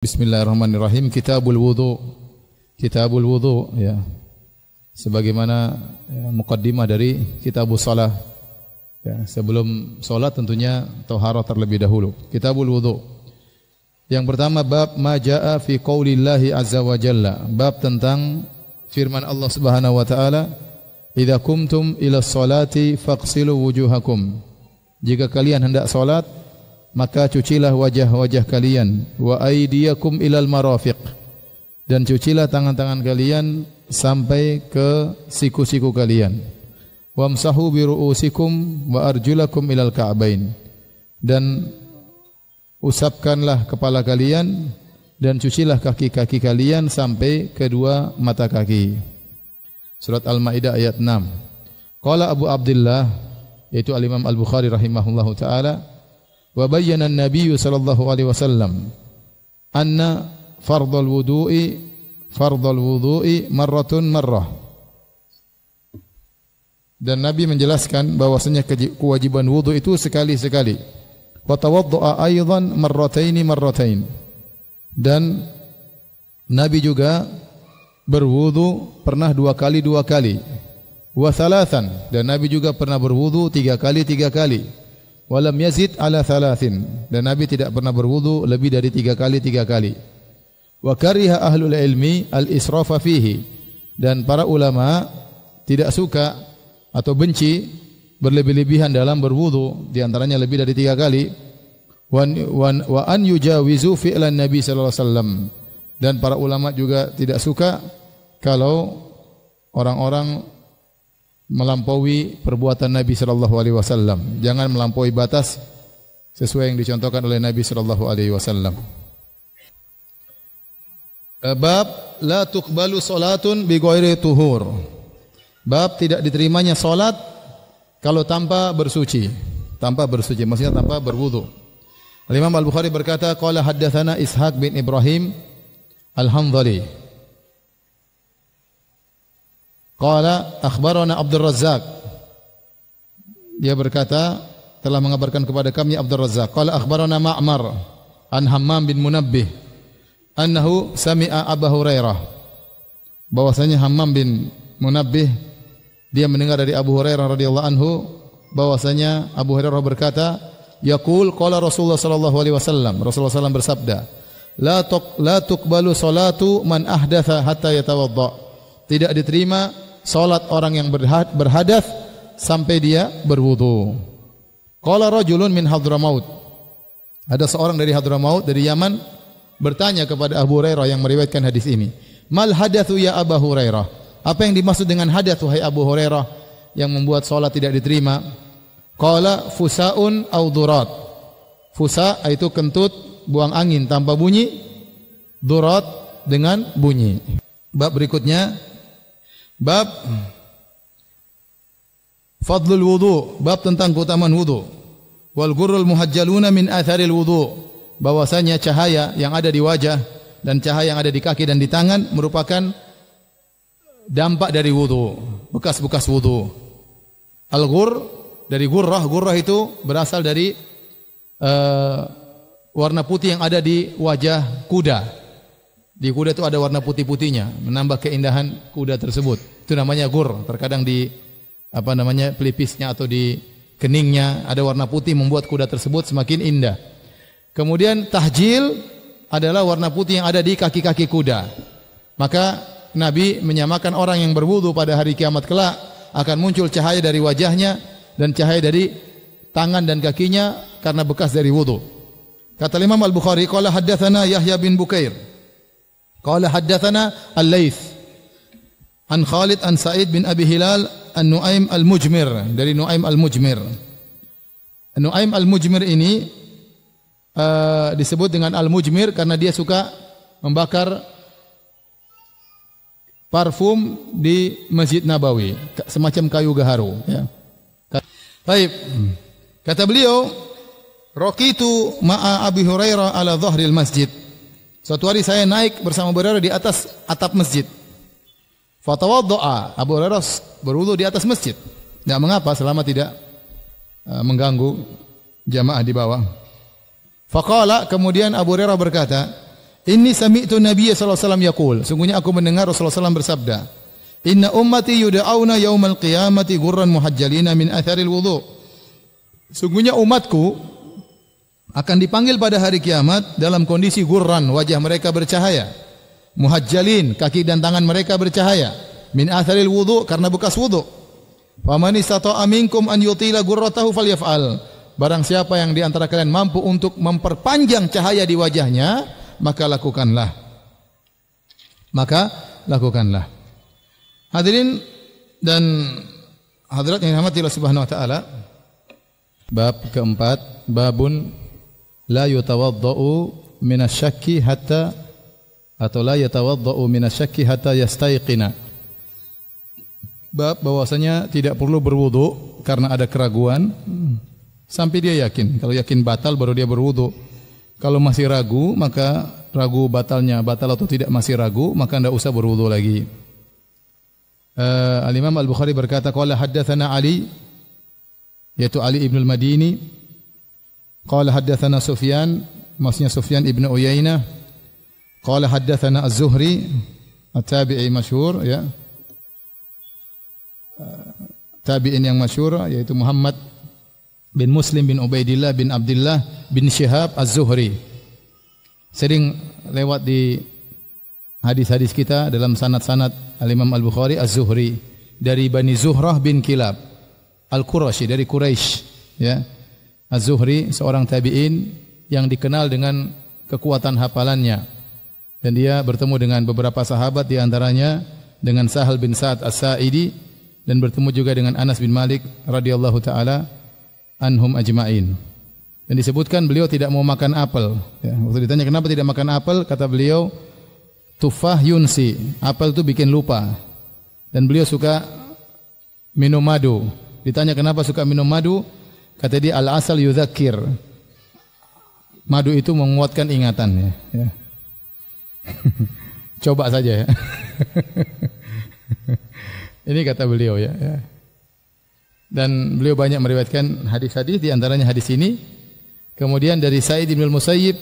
Bismillahirrahmanirrahim. Kitabul wudu. Kitabul wudu ya. Sebagaimana muqaddimah dari kitabus shalah. Ya, sebelum salat tentunya taharah terlebih dahulu. Kitabul wudu. Yang pertama bab ma jaa fi qaulillahi azza wa jalla. Bab tentang firman Allah Subhanahu wa taala, "Idza kumtum ila sholati faghsilu wujuhakum." Jika kalian hendak salat, maka cucilah wajah-wajah kalian, wa aydiyakum ilal marafiq, dan cucilah tangan-tangan kalian sampai ke siku-siku kalian, wamsahu bi ru'usikum wa arjulakum ilal ka'bain, dan usapkanlah kepala kalian dan cucilah kaki-kaki kalian sampai kedua mata kaki. Surat Al-Maidah ayat 6. Qala Abu Abdullah, yaitu Al-Imam Al-Bukhari rahimahullahu taala, wa bayyana an-nabiy sallallahu alaihi wasallam anna fardhal wudu'i marratun marrah. Dan Nabi menjelaskan bahwasanya kewajiban wudu itu sekali-sekali. Wa tawaddu'a aidan marratain. Dan Nabi juga berwudu pernah dua kali. Wa thalathan, dan Nabi juga pernah berwudu tiga kali. Walam yazid ala thalathin, dan Nabi tidak pernah berwudu lebih dari tiga kali. Wa kariha ahlul ilmi al-israfa fihi, dan para ulama tidak suka atau benci berlebih-lebihan dalam berwudu, di antaranya lebih dari tiga kali. Wa an yujawizu fi'lan Nabi sallallahu alaihi wasallam, dan para ulama juga tidak suka kalau orang-orang melampaui perbuatan Nabi sallallahu alaihi wasallam. Jangan melampaui batas sesuai yang dicontohkan oleh Nabi sallallahu alaihi wasallam. Bab la tuqbalu salatun bi ghairi tuhur. Bab tidak diterimanya salat kalau tanpa bersuci. Maksudnya tanpa berwudu. Al-Imam Al-Bukhari berkata, qala haddatsana Ishaq bin Ibrahim Al-Hanzali. Qala akhbarana Abdul Razzaq. Dia berkata telah mengabarkan kepada kami Abdul Razzaq. Qala akhbarana Ma'mar an Hammam bin Munabbih annahu sami'a Abu Hurairah. Bahwasanya Hammam bin Munabbih dia mendengar dari Abu Hurairah radhiyallahu anhu bahwasanya Abu Hurairah berkata, yaqul qala Rasulullah sallallahu alaihi wasallam. Rasulullah sallallahu bersabda, la tuqbalu salatu man ahdatha hatta yatawadda. Tidak diterima salat orang yang berhadas sampai dia berwudu. Qala rajulun min Hadramaut. Ada seorang dari Hadramaut, dari Yaman, bertanya kepada Abu Hurairah yang meriwayatkan hadis ini. Mal hadatsu ya Abu Hurairah? Apa yang dimaksud dengan hadas wahai Abu Hurairah yang membuat salat tidak diterima? Qala fusaun au durat. Fusa itu kentut, buang angin tanpa bunyi. Durat dengan bunyi. Bab berikutnya, bab fadlul wudu, bab tentang keutamaan wudu. Wal ghurrul muhajjaluna min atharil wudu, bahwasanya cahaya yang ada di wajah dan cahaya yang ada di kaki dan di tangan merupakan dampak dari wudu, bekas-bekas wudu. Al ghurr dari gurrah itu berasal dari warna putih yang ada di wajah kuda. Di kuda itu ada warna putih-putihnya, menambah keindahan kuda tersebut. Itu namanya gur. Terkadang di pelipisnya atau di keningnya ada warna putih membuat kuda tersebut semakin indah. Kemudian tahjil adalah warna putih yang ada di kaki-kaki kuda. Maka Nabi menyamakan orang yang berwudu pada hari kiamat kelak akan muncul cahaya dari wajahnya dan cahaya dari tangan dan kakinya karena bekas dari wudu. Kata Imam Al-Bukhari, qala haddatsana Yahya bin Bukair. Qala haddatsana Al-Laits an Khalid an Sa'id bin Abi Hilal an Nu'aim Al-Mujmir, dari Nu'aim Al-Mujmir. Nu'aim Al-Mujmir ini disebut dengan Al-Mujmir karena dia suka membakar parfum di Masjid Nabawi, semacam kayu gaharu ya. Baik. Kata beliau, raqitu ma'a Abi Hurairah ala dhahril masjid. Suatu hari saya naik bersama Abu Hurairah di atas atap masjid. Fatawadda'a, Abu Hurairah berwudu di atas masjid. Tidak mengapa selama tidak mengganggu jamaah di bawah. Faqala, kemudian Abu Hurairah berkata, Inni sami'tu Nabiy sallallahu alaihi wasallam yaqul, sungguhnya aku mendengar Rasulullah SAW bersabda, inna ummati yud'auna yaumal qiyamati ghurran muhajjalina min atharil wudu. Sungguhnya umatku akan dipanggil pada hari kiamat dalam kondisi gurran, wajah mereka bercahaya, muhajjalin, kaki dan tangan mereka bercahaya, min atharil wudu, karena bekas wudu. Faman istata'a minkum an yutila gurratahu falyaf'al. Barang siapa yang di antara kalian mampu untuk memperpanjang cahaya di wajahnya, maka lakukanlah. Maka lakukanlah. Hadirin dan hadirat yang dirahmati Allah Subhanahu wa taala, bab keempat, babun la yatawaddau minasyakki hatta atau la yatawaddau minasyakki hatta yastaiqina. Bab bahwasanya tidak perlu berwudu karena ada keraguan sampai dia yakin. Kalau yakin batal baru dia berwudu. Kalau masih ragu, maka ragu batalnya batal atau tidak masih ragu, maka tidak usah berwudu lagi. Al-Imam Al-Bukhari berkata, qala haddatsana Ali, yaitu Ali ibn al-Madini. Qala haddatsana Sufyan, maksudnya Sufyan ibn Uyainah. Qala haddatsana Az-Zuhri, at-tabi'i masyhur, ya. Tabi'in yang masyhur yaitu Muhammad bin Muslim bin Ubaidillah bin Abdullah bin Syihab Az-Zuhri. Sering lewat di hadis-hadis kita dalam sanad-sanad Al-Imam Al-Bukhari Az-Zuhri dari Bani Zuhrah bin Kilab Al-Qurashi, dari Quraisy, ya. Az-Zuhri seorang tabi'in yang dikenal dengan kekuatan hafalannya, dan dia bertemu dengan beberapa sahabat, di antaranya dengan Sahal bin Sa'ad As-Sa'idi, dan bertemu juga dengan Anas bin Malik radhiyallahu taala anhum ajma'in. Dan disebutkan beliau tidak mau makan apel, ya. Waktu ditanya kenapa tidak makan apel, kata beliau, tufah yunsi, apel itu bikin lupa. Dan beliau suka minum madu. Ditanya kenapa suka minum madu, kata dia al-asal yudzakir, madu itu menguatkan ingatan, ya. Coba saja, ya. Ini kata beliau, ya. Dan beliau banyak meriwayatkan hadis-hadis, di antaranya hadis ini. Kemudian dari Sa'id bin Al-Musayyib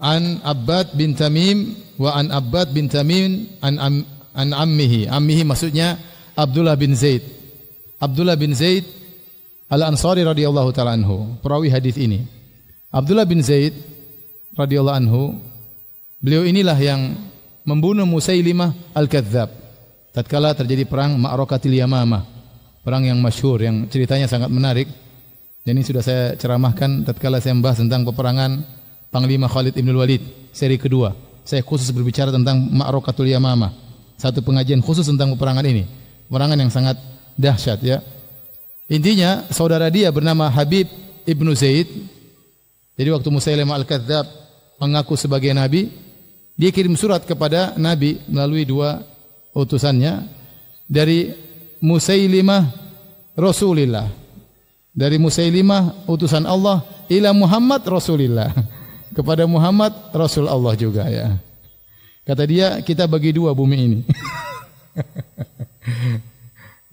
an Abbad bin Tamim wa an Abbad bin Tamim an ammihi. Ammihi maksudnya Abdullah bin Zaid. Abdullah bin Zaid Al-Ansari radhiyallahu taala anhu, perawi hadis ini. Abdullah bin Zaid radhiyallahu anhu, beliau inilah yang membunuh Musailimah Al-Kadzdzab tatkala terjadi perang Ma'rakatil Yamamah, perang yang masyhur yang ceritanya sangat menarik. Dan ini sudah saya ceramahkan tatkala saya membahas tentang peperangan Panglima Khalid ibn Walid seri kedua. Saya khusus berbicara tentang Ma'rakatul Yamamah, satu pengajian khusus tentang peperangan ini, peperangan yang sangat dahsyat, ya. Intinya saudara dia bernama Habib ibnu Zaid. Jadi waktu Musailimah Al-Kadzdzab mengaku sebagai nabi, dia kirim surat kepada Nabi melalui dua utusannya, dari Musailimah Rasulillah, dari Musailimah utusan Allah, ila Muhammad Rasulillah, kepada Muhammad Rasul Allah juga, ya. Kata dia, kita bagi dua bumi ini.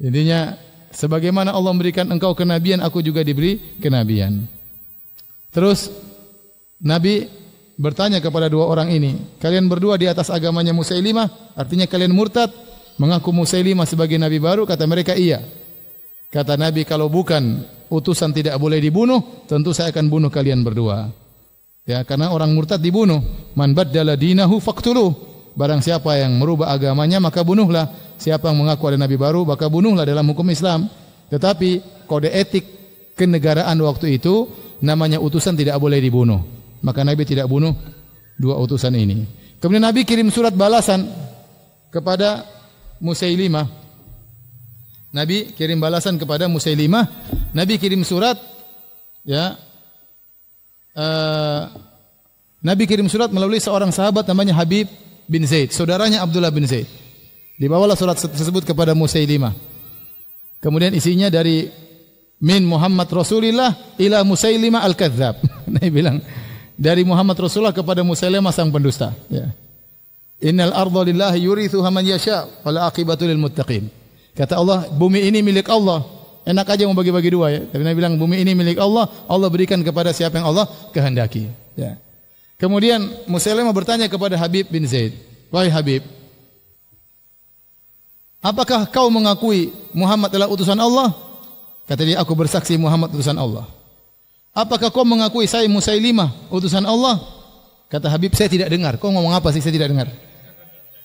Intinya, sebagaimana Allah memberikan engkau kenabian, aku juga diberi kenabian. Terus Nabi bertanya kepada dua orang ini, kalian berdua di atas agamanya Musailimah, artinya kalian murtad, mengaku Musailimah sebagai nabi baru? Kata mereka, iya. Kata Nabi, kalau bukan utusan tidak boleh dibunuh, tentu saya akan bunuh kalian berdua. Ya, karena orang murtad dibunuh. Man baddala dinahu faqtuluh. Barang siapa yang merubah agamanya, maka bunuhlah. Siapa yang mengaku ada nabi baru, maka bunuhlah dalam hukum Islam. Tetapi kode etik kenegaraan waktu itu, namanya utusan tidak boleh dibunuh. Maka Nabi tidak bunuh dua utusan ini. Kemudian Nabi kirim surat balasan kepada Musailimah. Nabi kirim balasan kepada Musailimah. Nabi kirim surat, ya. Nabi kirim surat melalui seorang sahabat namanya Habib bin Zaid, saudaranya Abdullah bin Zaid. Dibawalah surat tersebut kepada Musailimah. Kemudian isinya dari min Muhammad Rasulillah ila Musailimah Al-Kadzdzab. Nabi bilang, dari Muhammad Rasulullah kepada Musailimah sang pendusta, ya. Innal arda lillahi yurithuha man yasha wal aqibatu lil muttaqin. Kata Allah, bumi ini milik Allah, enak aja mau bagi-bagi dua ya. Tapi Nabi bilang bumi ini milik Allah, Allah berikan kepada siapa yang Allah kehendaki. Ya. Kemudian Musailimah bertanya kepada Habib bin Zaid, "Wahai Habib, apakah kau mengakui Muhammad adalah utusan Allah?" Kata dia, "Aku bersaksi Muhammad utusan Allah." "Apakah kau mengakui saya Musailimah utusan Allah?" Kata Habib, "Saya tidak dengar." "Kau ngomong apa sih? Saya tidak dengar."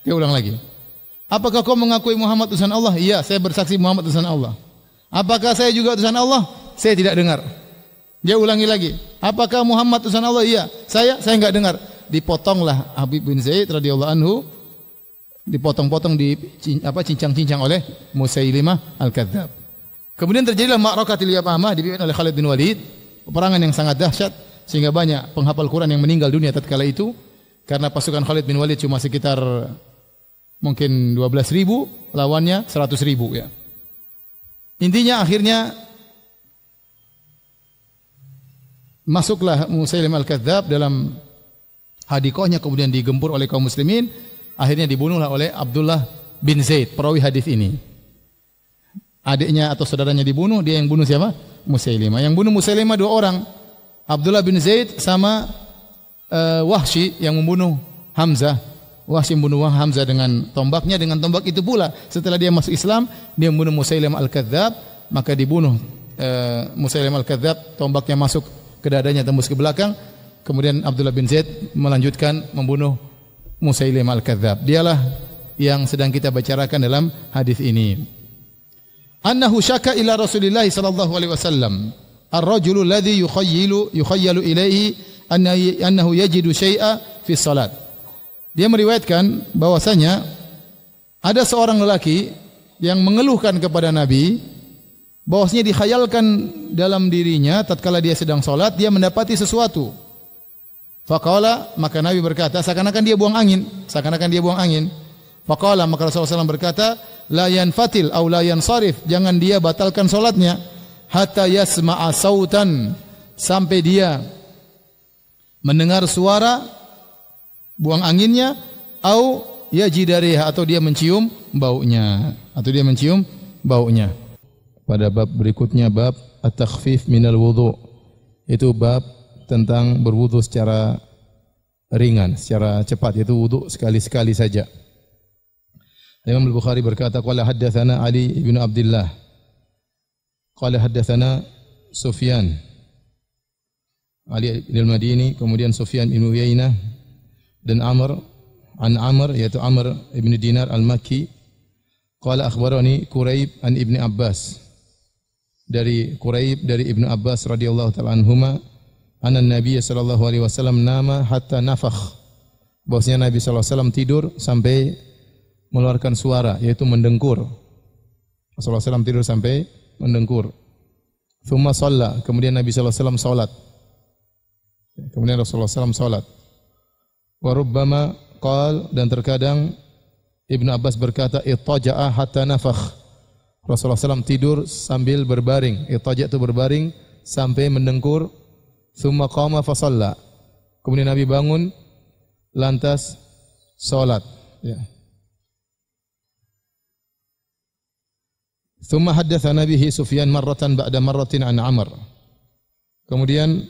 Dia ulang lagi. "Apakah kau mengakui Muhammad utusan Allah?" "Iya, saya bersaksi Muhammad utusan Allah." "Apakah saya juga utusan Allah?" "Saya tidak dengar." Dia ulangi lagi. "Apakah Muhammad utusan Allah?" "Iya." Saya enggak dengar." Dipotonglah Habib bin Zaid radhiyallahu anhu, dipotong-potong, cincang-cincang oleh Musailimah al-Kadzdzab. Kemudian terjadilah Ma'rakatul Yamamah dipimpin oleh Khalid bin Walid, peperangan yang sangat dahsyat sehingga banyak penghafal Quran yang meninggal dunia tatkala itu karena pasukan Khalid bin Walid cuma sekitar mungkin 12.000, lawannya 100.000 ya. Intinya akhirnya masuklah Musailimah al-Kadzdzab dalam hadikohnya, kemudian digempur oleh kaum muslimin, akhirnya dibunuhlah oleh Abdullah bin Zaid, perawi hadis ini. Adiknya atau saudaranya dibunuh, dia yang bunuh siapa? Musailimah. Yang bunuh Musailimah dua orang, Abdullah bin Zaid sama Wahsy yang membunuh Hamzah. Wahsy membunuh Hamzah dengan tombaknya, dengan tombak itu pula setelah dia masuk Islam, dia membunuh Musailimah al-Kadzdzab, maka dibunuh Musailimah al-Kadzdzab, tombaknya masuk ke dadanya, tembus ke belakang. Kemudian Abdullah bin Zaid melanjutkan membunuh Musailimah al-Kadzdzab. Dialah yang sedang kita bicarakan dalam hadis ini. Annahu syaka ila Rasulillah sallallahu alaihi wasallam ar-rajulu alladhi yukhayyalu ilaihi annahu yajidu syai'a fi salat. Dia meriwayatkan bahwasanya ada seorang lelaki yang mengeluhkan kepada Nabi bahwasanya dikhayalkan dalam dirinya tatkala dia sedang salat dia mendapati sesuatu. Faqala, maka Nabi berkata seakan-akan dia buang angin. Faqala, maka Rasulullah SAW berkata, la yanfatil aw la yansarif, jangan dia batalkan salatnya hatta yasma'a sautan, sampai dia mendengar suara buang anginnya, au yajidariha, atau dia mencium baunya, Pada bab berikutnya, bab at-takhfif minal wudu, itu bab tentang berwudu secara ringan, secara cepat, yaitu wudu sekali-sekali saja. Imam Al-Bukhari berkata, qala haddatsana Ali bin Abdullah, qala haddatsana Sufyan, Ali bin Madini, kemudian Sufyan bin Uyainah dan Amr yaitu Amr ibn Dinar al-Makki, qala akhbarani Quraib an Ibni Abbas, dari Quraib dari Ibnu Abbas radhiyallahu ta'ala anhuma, anna Nabi sallallahu alaihi wasallam nama hatta nafakh, bahwasanya Nabi sallallahu alaihi wasallam tidur sampai mengeluarkan suara, yaitu mendengkur. Rasulullah SAW tidur sampai mendengkur. Thumma shalla, kemudian Nabi sallallahu alaihi wasallam salat. Kemudian Rasulullah SAW salat. Wa rubbama qal, dan terkadang Ibnu Abbas berkata ittaja'a hatta nafakh, Rasulullah SAW tidur sambil berbaring. Ittaja' itu berbaring sampai mendengkur. Thumma qama fa shalla, kemudian Nabi bangun lantas salat, ya. Thumma haddatsana bihi Sufyan marratan ba'da marratin an Amr, kemudian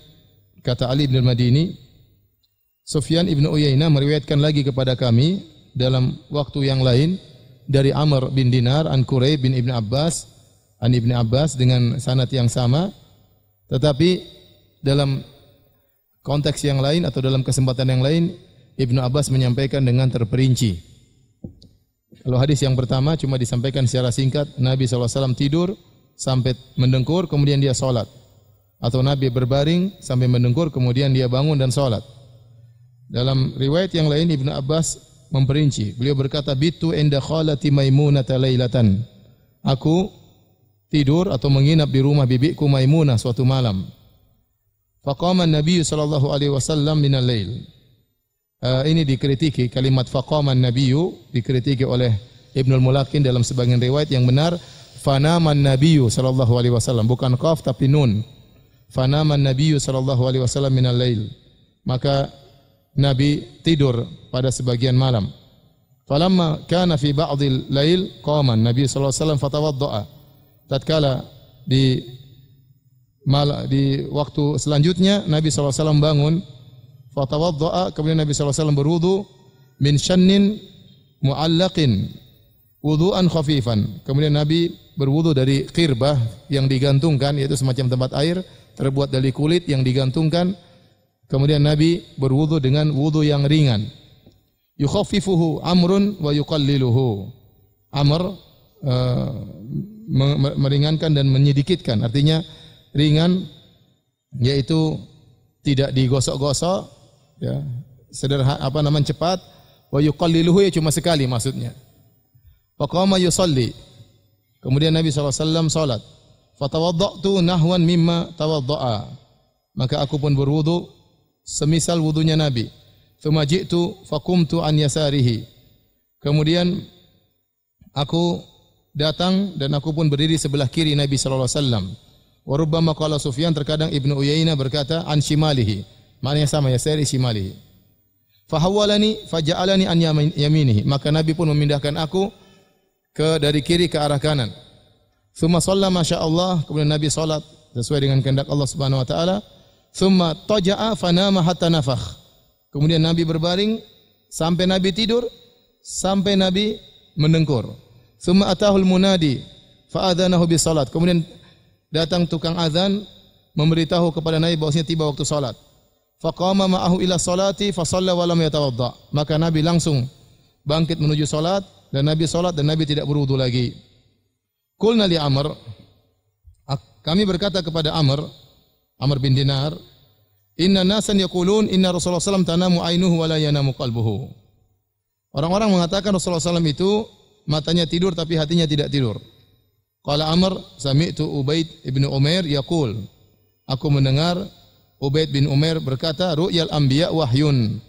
kata Ali bin Madini, Sufyan ibn Uyainah meriwayatkan lagi kepada kami dalam waktu yang lain dari Amr bin Dinar an Quraib bin Ibn Abbas an Ibn Abbas dengan sanad yang sama, tetapi dalam konteks yang lain atau dalam kesempatan yang lain Ibn Abbas menyampaikan dengan terperinci. Kalau hadis yang pertama cuma disampaikan secara singkat, Nabi SAW tidur sampai mendengkur kemudian dia salat, atau Nabi berbaring sampai mendengkur kemudian dia bangun dan salat. Dalam riwayat yang lain Ibnu Abbas memperinci. Beliau berkata, bitu inda khalati Maimunah lailatan, aku tidur atau menginap di rumah bibiku Maimunah suatu malam. Faqama Nabi sallallahu alaihi wasallam minal lail. Ini dikritiki, kalimat faqama Nabiyyu dikritiki oleh Ibnul Mulakin dalam sebagian riwayat. Yang benar fanaman Nabiyyu sallallahu alaihi wasallam, bukan qaf tapi nun. Fanaman Nabiyyu sallallahu alaihi wasallam minal lail, maka Nabi tidur pada sebagian malam. Falamma kana fi ba'dil lail qama Nabi sallallahu alaihi wasallam fatawaddaa, tatkala di waktu selanjutnya Nabi SAW bangun, fatawadda'a, kemudian Nabi SAW berwudu min syannin mu'allaqin wudu'an khafifan. Kemudian Nabi berwudu dari qirbah yang digantungkan, yaitu semacam tempat air terbuat dari kulit yang digantungkan. Kemudian Nabi berwudu dengan wudu yang ringan. Yukhaffifuhu Amrun wa yuqalliluhu. Amr meringankan dan menyedikitkan. Artinya ringan yaitu tidak digosok-gosok, ya, sederhana, cepat. Wa yuqalliluhu, ya cuma sekali maksudnya. Faqama yusalli. Kemudian Nabi SAW salat. Fatawadda'tu nahwan mimma tawadda'a. Maka aku pun berwudu semisal wudunya Nabi. Tsumma ji'tu faqumtu an yasarihi. Kemudian aku datang dan aku pun berdiri sebelah kiri Nabi sallallahu alaihi wasallam. Wa rubbama qala Sufyan, terkadang Ibnu Uyainah berkata an shimalihi. Maknanya sama, yasari shimalihi. Fahawwalani faja'alani an yaminihi. Maka Nabi pun memindahkan aku dari kiri ke arah kanan. Tsumma shalla masyaallah. Kemudian Nabi salat sesuai dengan kehendak Allah Subhanahu wa taala. Tsumma taja'a fanama hatta nafakh. Kemudian Nabi berbaring sampai Nabi tidur, sampai Nabi mendengkur. Tsumma atahul munadi fa adzanahu bis salat. Kemudian datang tukang azan memberitahu kepada Nabi bahwasanya tiba waktu salat. Faqama ma'ahu ila salati fa shalla wa lam yatawadda. Maka Nabi langsung bangkit menuju salat dan Nabi salat dan Nabi tidak berwudu lagi. Qulna li Amr, kami berkata kepada Amr bin Dinar, inna nasan yaqulun inna Rasulullah SAW tanamu ainuhu wa la yanamu qalbuhu. Orang-orang mengatakan Rasulullah SAW itu matanya tidur tapi hatinya tidak tidur. Qala Amr, sami'tu Ubaid ibn Umair yaqul, aku mendengar Ubaid bin Umair berkata, ru'yal anbiya wahyun.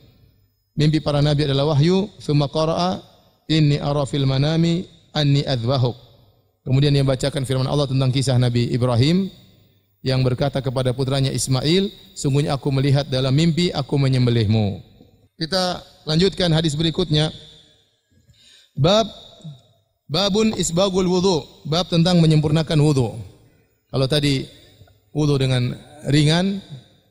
Mimpi para nabi adalah wahyu. Tsumma qara'a inni ara fil manami anni adzbahuk. Kemudian dia bacakan firman Allah tentang kisah Nabi Ibrahim yang berkata kepada putranya Ismail, sungguhnya aku melihat dalam mimpi aku menyembelihmu. Kita lanjutkan hadis berikutnya. Babun isbagul wudu, bab tentang menyempurnakan wudu. Kalau tadi wudu dengan ringan,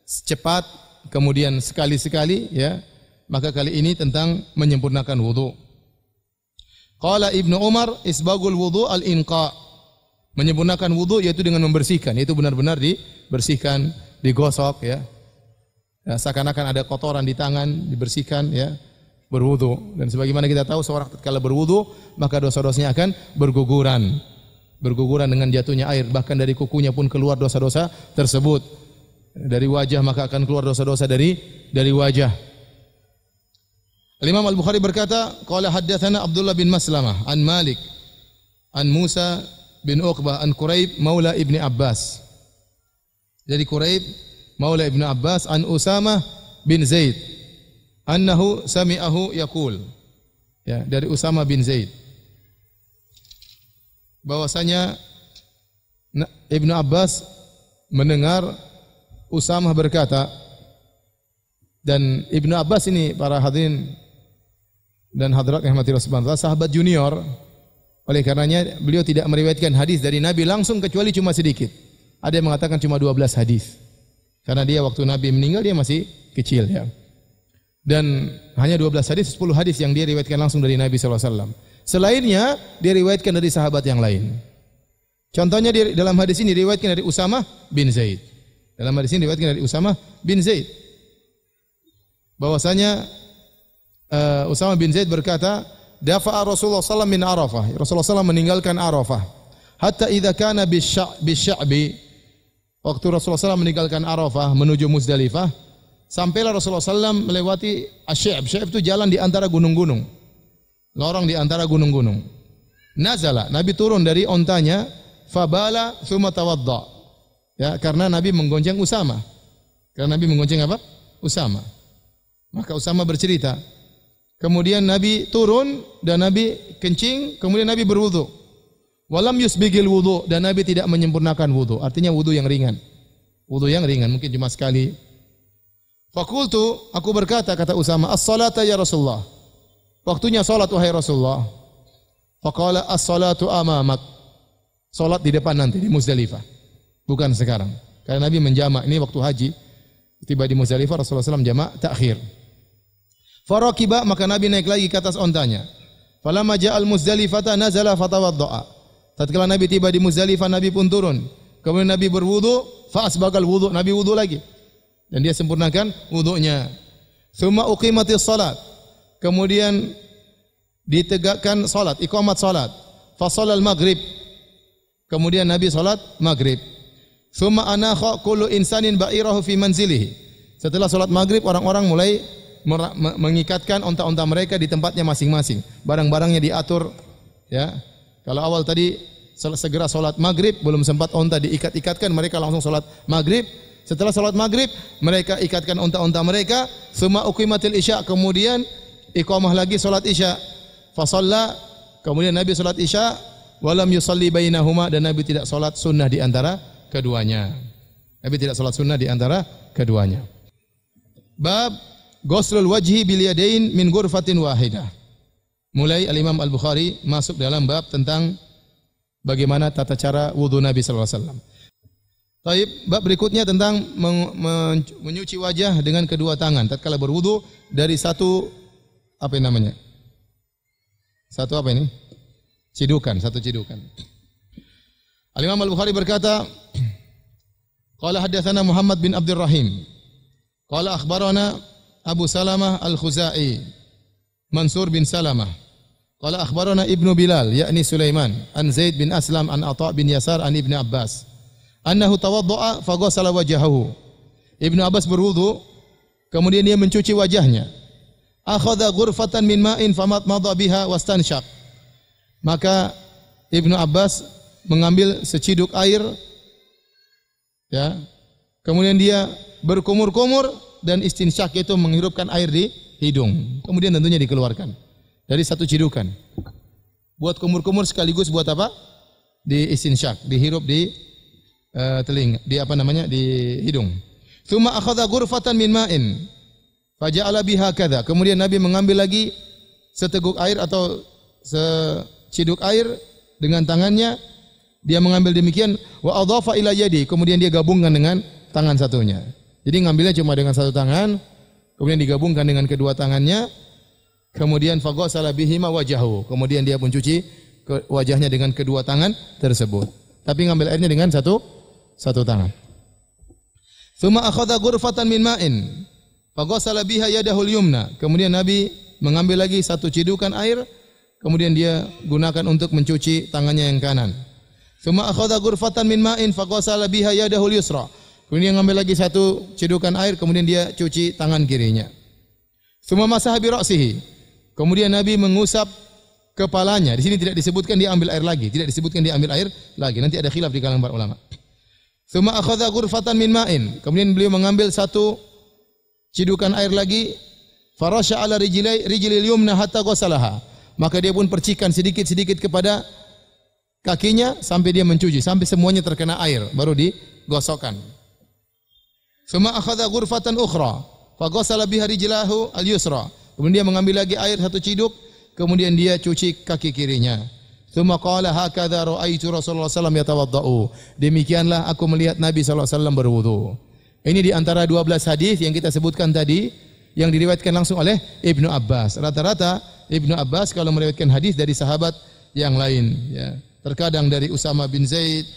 cepat, kemudian sekali-sekali, ya, maka kali ini tentang menyempurnakan wudu. Qala Ibnu Umar, isbagul wudu al-inqa. Menyempurnakan wudu yaitu dengan membersihkan, yaitu benar-benar dibersihkan, digosok, ya. Ya, seakan-akan ada kotoran di tangan, dibersihkan, ya, berwudu. Dan sebagaimana kita tahu seorang tatkala berwudu, maka dosa-dosanya akan berguguran. Berguguran dengan jatuhnya air, bahkan dari kukunya pun keluar dosa-dosa tersebut. Dari wajah maka akan keluar dosa-dosa dari wajah. Al-Imam Al-Bukhari berkata, qala haddatsana Abdullah bin Maslamah an Malik an Musa bin Uqbah an Quraib maula Ibni Abbas. Jadi Quraib maula Ibni Abbas an Usamah bin Zaid annahu sami'ahu yaqul. Ya, dari Usamah bin Zaid bahwasanya Ibnu Abbas mendengar Usamah berkata, dan Ibnu Abbas ini para hadirin dan hadirat yang rahmati Allah Subhanahu wa taala, sahabat junior. Oleh karenanya beliau tidak meriwayatkan hadis dari Nabi langsung kecuali cuma sedikit. Ada yang mengatakan cuma 12 hadis. Karena dia waktu Nabi meninggal dia masih kecil, ya. Dan hanya 12 hadis, 10 hadis yang dia riwayatkan langsung dari Nabi sallallahu alaihi wasallam. Selainnya dia riwayatkan dari sahabat yang lain. Contohnya dalam hadis ini diriwayatkan dari Usamah bin Zaid. Dalam hadis ini diriwayatkan dari Usamah bin Zaid bahwasanya Usamah bin Zaid berkata, dafa'a Rasulullah SAW min Arafah. Rasulullah SAW meninggalkan Arafah. Hatta idza kana bisya'bi. Waktu Rasulullah SAW meninggalkan Arafah menuju Muzdalifah, sampailah Rasulullah SAW melewati Asy-Sya'b. Sya'b itu jalan di antara gunung-gunung. Lorong di antara gunung-gunung. Nazala, Nabi turun dari ontanya, fabala tsumma tawadda. Ya, karena Nabi menggonceng Usamah. Karena Nabi menggonceng apa? Usamah. Maka Usamah bercerita, kemudian Nabi turun dan Nabi kencing, kemudian Nabi berwudu. Walam yusbigil wudu, dan Nabi tidak menyempurnakan wudu. Artinya wudu yang ringan. Wudu yang ringan, mungkin cuma sekali. Fakultu, aku berkata, kata Usamah, as-salata ya Rasulullah. Waktunya salat wahai Rasulullah. Faqala as-salatu amamak. Salat di depan nanti di Muzdalifah. bukan sekarang. Karena Nabi menjamak, ini waktu haji, tiba di Muzdalifah Rasulullah SAW jamak takhir. Farakiba, maka Nabi naik lagi ke atas ontanya. Falamma ja'al Muzdalifata nazala fatawadda'a. Tatkala Nabi tiba di Muzdalifah, Nabi pun turun. Kemudian Nabi berwudu, fa asbagal wudu, Nabi wudu lagi. Dan dia sempurnakan wudunya. Tsumma uqimatis salat. Kemudian ditegakkan salat, iqamat salat. Fa shalal maghrib. Kemudian Nabi salat maghrib. Tsumma anakha kullu insanin ba'irahu fi manzilihi. Setelah salat maghrib, orang-orang mulai mengikatkan onta-onta mereka di tempatnya masing-masing. Barang-barangnya diatur, ya. Kalau awal tadi segera salat maghrib, belum sempat onta diikat-ikatkan, mereka langsung salat maghrib. Setelah salat maghrib, mereka ikatkan onta-onta mereka. Tsumma uqimatil isya, kemudian iqamah lagi salat isya. Fa shalla, kemudian Nabi salat isya, walam yusalli bainahuma, dan Nabi tidak salat sunnah di antara keduanya. Nabi tidak salat sunnah di antara keduanya. Bab ghuslul wajhi bil yadain min ghurfatin wahidah. Mulai Al-Imam Al-Bukhari masuk dalam bab tentang bagaimana tata cara wudu Nabi sallallahu alaihi wasallam. Baik, bab berikutnya tentang menyuci wajah dengan kedua tangan tatkala berwudu dari satu apa namanya? Satu apa ini? Cidukan, satu cidukan. Al-Imam Al-Bukhari berkata, qala haddatsana Muhammad bin Abdurrahim. Qala akhbarana Abu Salamah Al-Khuzai, Mansur bin Salamah. Qala akhbarana Ibnu Bilal, yakni Sulaiman, an Zaid bin Aslam, an Atha bin Yasar, an Ibnu Abbas. Annahu tawadda'a fa ghassala wajhahu. Ibnu Abbas berwudu, kemudian dia mencuci wajahnya. Akhadha ghurfatan min ma'in famadmadha biha wastanshaq. Maka Ibnu Abbas mengambil seciduk air, ya. Kemudian dia berkumur-kumur dan istinsyak, yaitu menghirupkan air di hidung. Kemudian tentunya dikeluarkan dari satu cidukan. Buat kumur-kumur sekaligus buat apa? Di istinsyak, dihirup di telinga, di apa namanya, di hidung. Tsumma akhadha ghurfatan min ma'in faja'ala biha kadza. Kemudian Nabi mengambil lagi seteguk air atau seciduk air dengan tangannya, dia mengambil demikian, wa adhafa ila yadi, kemudian dia gabungkan dengan tangan satunya. Jadi ngambilnya cuma dengan satu tangan, kemudian digabungkan dengan kedua tangannya, kemudian faghasala bihima wajahu, kemudian dia mencuci wajahnya dengan kedua tangan tersebut. Tapi ngambil airnya dengan satu tangan. Tsumma akhadha ghurfatan min ma'in faghasala biha yadahul yumna. Kemudian Nabi mengambil lagi satu cidukan air, kemudian dia gunakan untuk mencuci tangannya yang kanan. Tsumma akhadha ghurfatan min ma'in faghasala biha yadahul yusra. Kemudian dia mengambil lagi satu cidukan air, kemudian dia cuci tangan kirinya. Tsumma masaha bi ra'sihi. Kemudian Nabi mengusap kepalanya. Di sini tidak disebutkan dia ambil air lagi, tidak disebutkan dia ambil air lagi. Nanti ada khilaf di kalangan para ulama. Tsumma akhadha ghurfatan min ma'in. Kemudian beliau mengambil satu cidukan air lagi, farasha ala rijlil yumna hatta ghasalaha. Maka dia pun percikan sedikit-sedikit kepada kakinya sampai dia mencuci, sampai semuanya terkena air, baru digosokkan. Tsumma akhadha ghurfatan ukhra, fa ghasala biha rijlahu al-yusra. Kemudian dia mengambil lagi air satu ciduk, kemudian dia cuci kaki kirinya. Tsumma qala hakadza ra'aitu Rasulullah sallallahu alaihi wasallam yatawaddau. Demikianlah aku melihat Nabi sallallahu alaihi wasallam berwudu. Ini di antara 12 hadis yang kita sebutkan tadi yang diriwayatkan langsung oleh Ibnu Abbas. Rata-rata Ibnu Abbas kalau meriwayatkan hadis dari sahabat yang lain, ya. Terkadang dari Usama bin Zaid,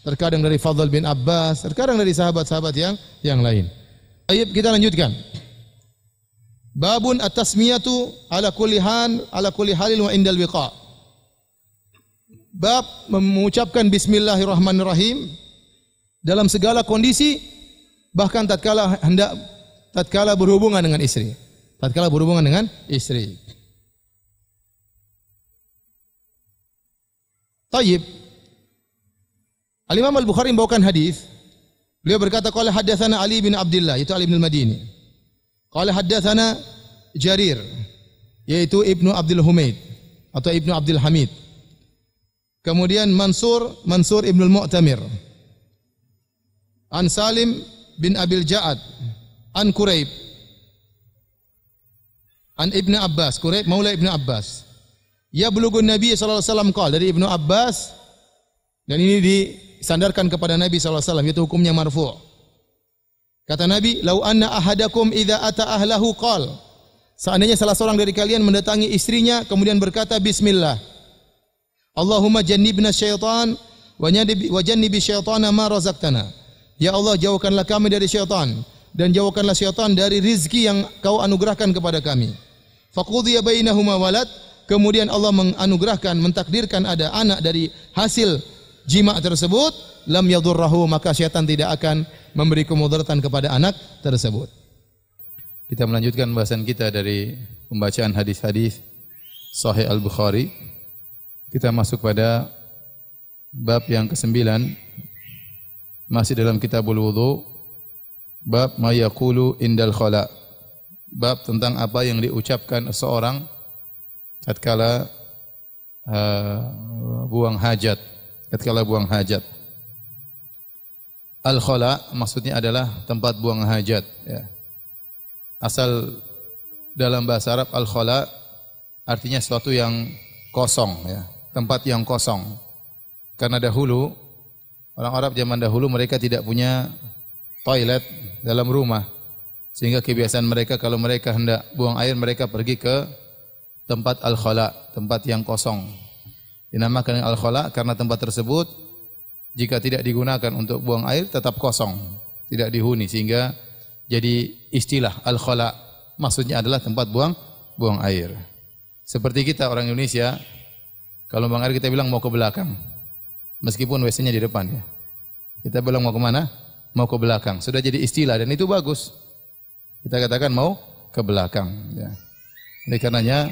terkadang dari Fadl bin Abbas, terkadang dari sahabat-sahabat yang lain. Baik, kita lanjutkan. Babun at-tasmiyatu ala kulli halin wa indal wiqa. Bab mengucapkan bismillahirrahmanirrahim dalam segala kondisi, bahkan tatkala berhubungan dengan istri. Tatkala berhubungan dengan istri. Tayyib. Al-Imam Al-Bukhari membawakan hadis. Beliau berkata qala haddatsana Ali bin Abdullah, itu Ali bin Al-Madini. Qala haddatsana Jarir, yaitu Ibnu Abdul Humaid atau Ibnu Abdul Hamid. Kemudian Mansur Ibnu Mu'tamir. An Salim bin Abil Ja'ad, an Quraib, an Ibnu Abbas, Quraib maula Ibnu Abbas. Ya bulugun Nabi sallallahu alaihi wasallam qala, dari Ibnu Abbas, dan ini disandarkan kepada Nabi SAW, itu hukumnya marfu'. Kata Nabi, "Lau anna ahadakum idza ata ahlahu qal." Seandainya salah seorang dari kalian mendatangi istrinya kemudian berkata bismillah. Allahumma jannibna syaitan wa jannibi syaitana ma razaqtana. Ya Allah, jauhkanlah kami dari syaitan dan jauhkanlah syaitan dari rizki yang Kau anugerahkan kepada kami. Faqudhiya bainahuma walad. Kemudian Allah menganugerahkan, mentakdirkan ada anak dari hasil jima tersebut, lam yadurrahu, maka syaitan tidak akan memberi kemudaratan kepada anak tersebut. Kita melanjutkan bahasan kita dari pembacaan hadis-hadis Sahih Al-Bukhari. Kita masuk pada bab yang ke-9, masih dalam Kitabul Wudu, bab ma yaqulu indal khala. Bab tentang apa yang diucapkan seorang tatkala buang hajat. Tatkala buang hajat. Al-khala maksudnya adalah tempat buang hajat, ya. Asal dalam bahasa Arab al-khala artinya sesuatu yang kosong, ya, tempat yang kosong. Karena dahulu orang Arab zaman dahulu mereka tidak punya toilet dalam rumah, sehingga kebiasaan mereka kalau mereka hendak buang air mereka pergi ke tempat al-khala, tempat yang kosong. Dinamakan al-khala karena tempat tersebut jika tidak digunakan untuk buang air tetap kosong, tidak dihuni, sehingga jadi istilah al-khala, maksudnya adalah tempat buang air. Seperti kita orang Indonesia, kalau buang air kita bilang mau ke belakang, meskipun WC-nya di depan, ya. Kita bilang mau ke mana? Mau ke belakang. Sudah jadi istilah dan itu bagus. Kita katakan mau ke belakang, ya. Oleh karenanya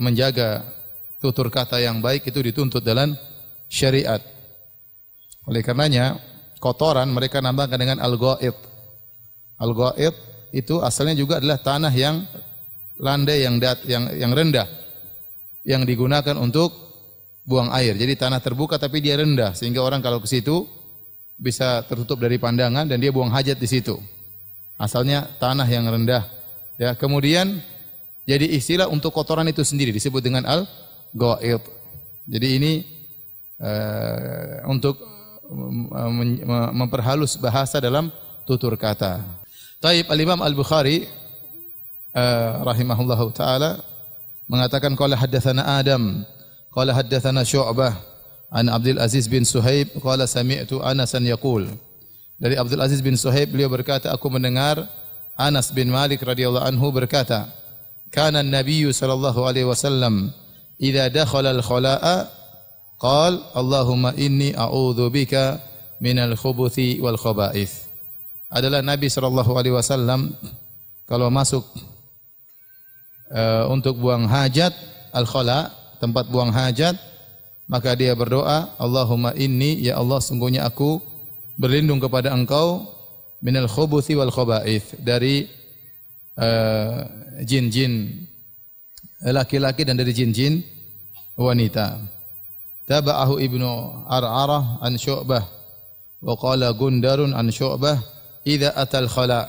menjaga tutur kata yang baik itu dituntut dalam syariat. Oleh karenanya kotoran mereka namakan dengan al-ghaid. Al-ghaid itu asalnya juga adalah tanah yang landai, yang rendah, yang digunakan untuk buang air. Jadi tanah terbuka tapi dia rendah sehingga orang kalau ke situ bisa tertutup dari pandangan dan dia buang hajat di situ. Asalnya tanah yang rendah, ya. Kemudian jadi istilah untuk kotoran itu sendiri disebut dengan al-ghaid. Jadi ini untuk memperhalus bahasa dalam tutur kata. Taib Al-Imam Al-Bukhari rahimahullahu taala mengatakan qala haddatsana Adam qala haddatsana Syu'bah an Abdul Aziz bin Suhaib qala sami'tu Anasan yaqul. Dari Abdul Aziz bin Suhaib beliau berkata, aku mendengar Anas bin Malik radhiyallahu anhu berkata, kana an-nabiy sallallahu alaihi wasallam idza dakhala al-khala'a qala Allahumma inni a'udzu bika minal khubuthi wal khaba'ith. Adalah Nabi SAW kalau masuk untuk buang hajat, al-khala, tempat buang hajat, maka dia berdoa, Allahumma inni, ya Allah sungguhnya aku berlindung kepada Engkau minal khubuthi wal khaba'ith, dari jin-jin laki-laki dan dari jin-jin wanita. Taba'ahu Ibnu Ar'arah an Syu'bah wa qala Gundarun an Syu'bah idza atal khala.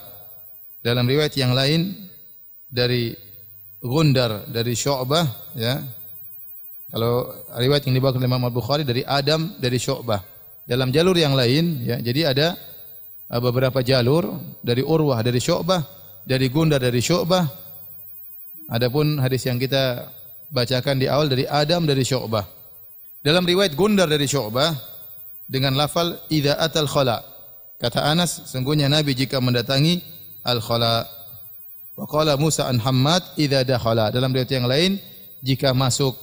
Dalam riwayat yang lain dari Gundar dari Syu'bah, ya. Kalau riwayat yang dibawa oleh Imam Al-Bukhari dari Adam dari Syu'bah. Dalam jalur yang lain, ya. Jadi ada beberapa jalur dari Urwah dari Syu'bah, dari Gundar dari Syu'bah. Adapun hadis yang kita bacakan di awal dari Adam dari Syu'bah. Dalam riwayat Gundar dari Syu'bah dengan lafal idza atal khala. Kata Anas, sungguhnya Nabi jika mendatangi al-khala. Wa qala Musa an Hammad idza dakhala. Dalam riwayat yang lain jika masuk.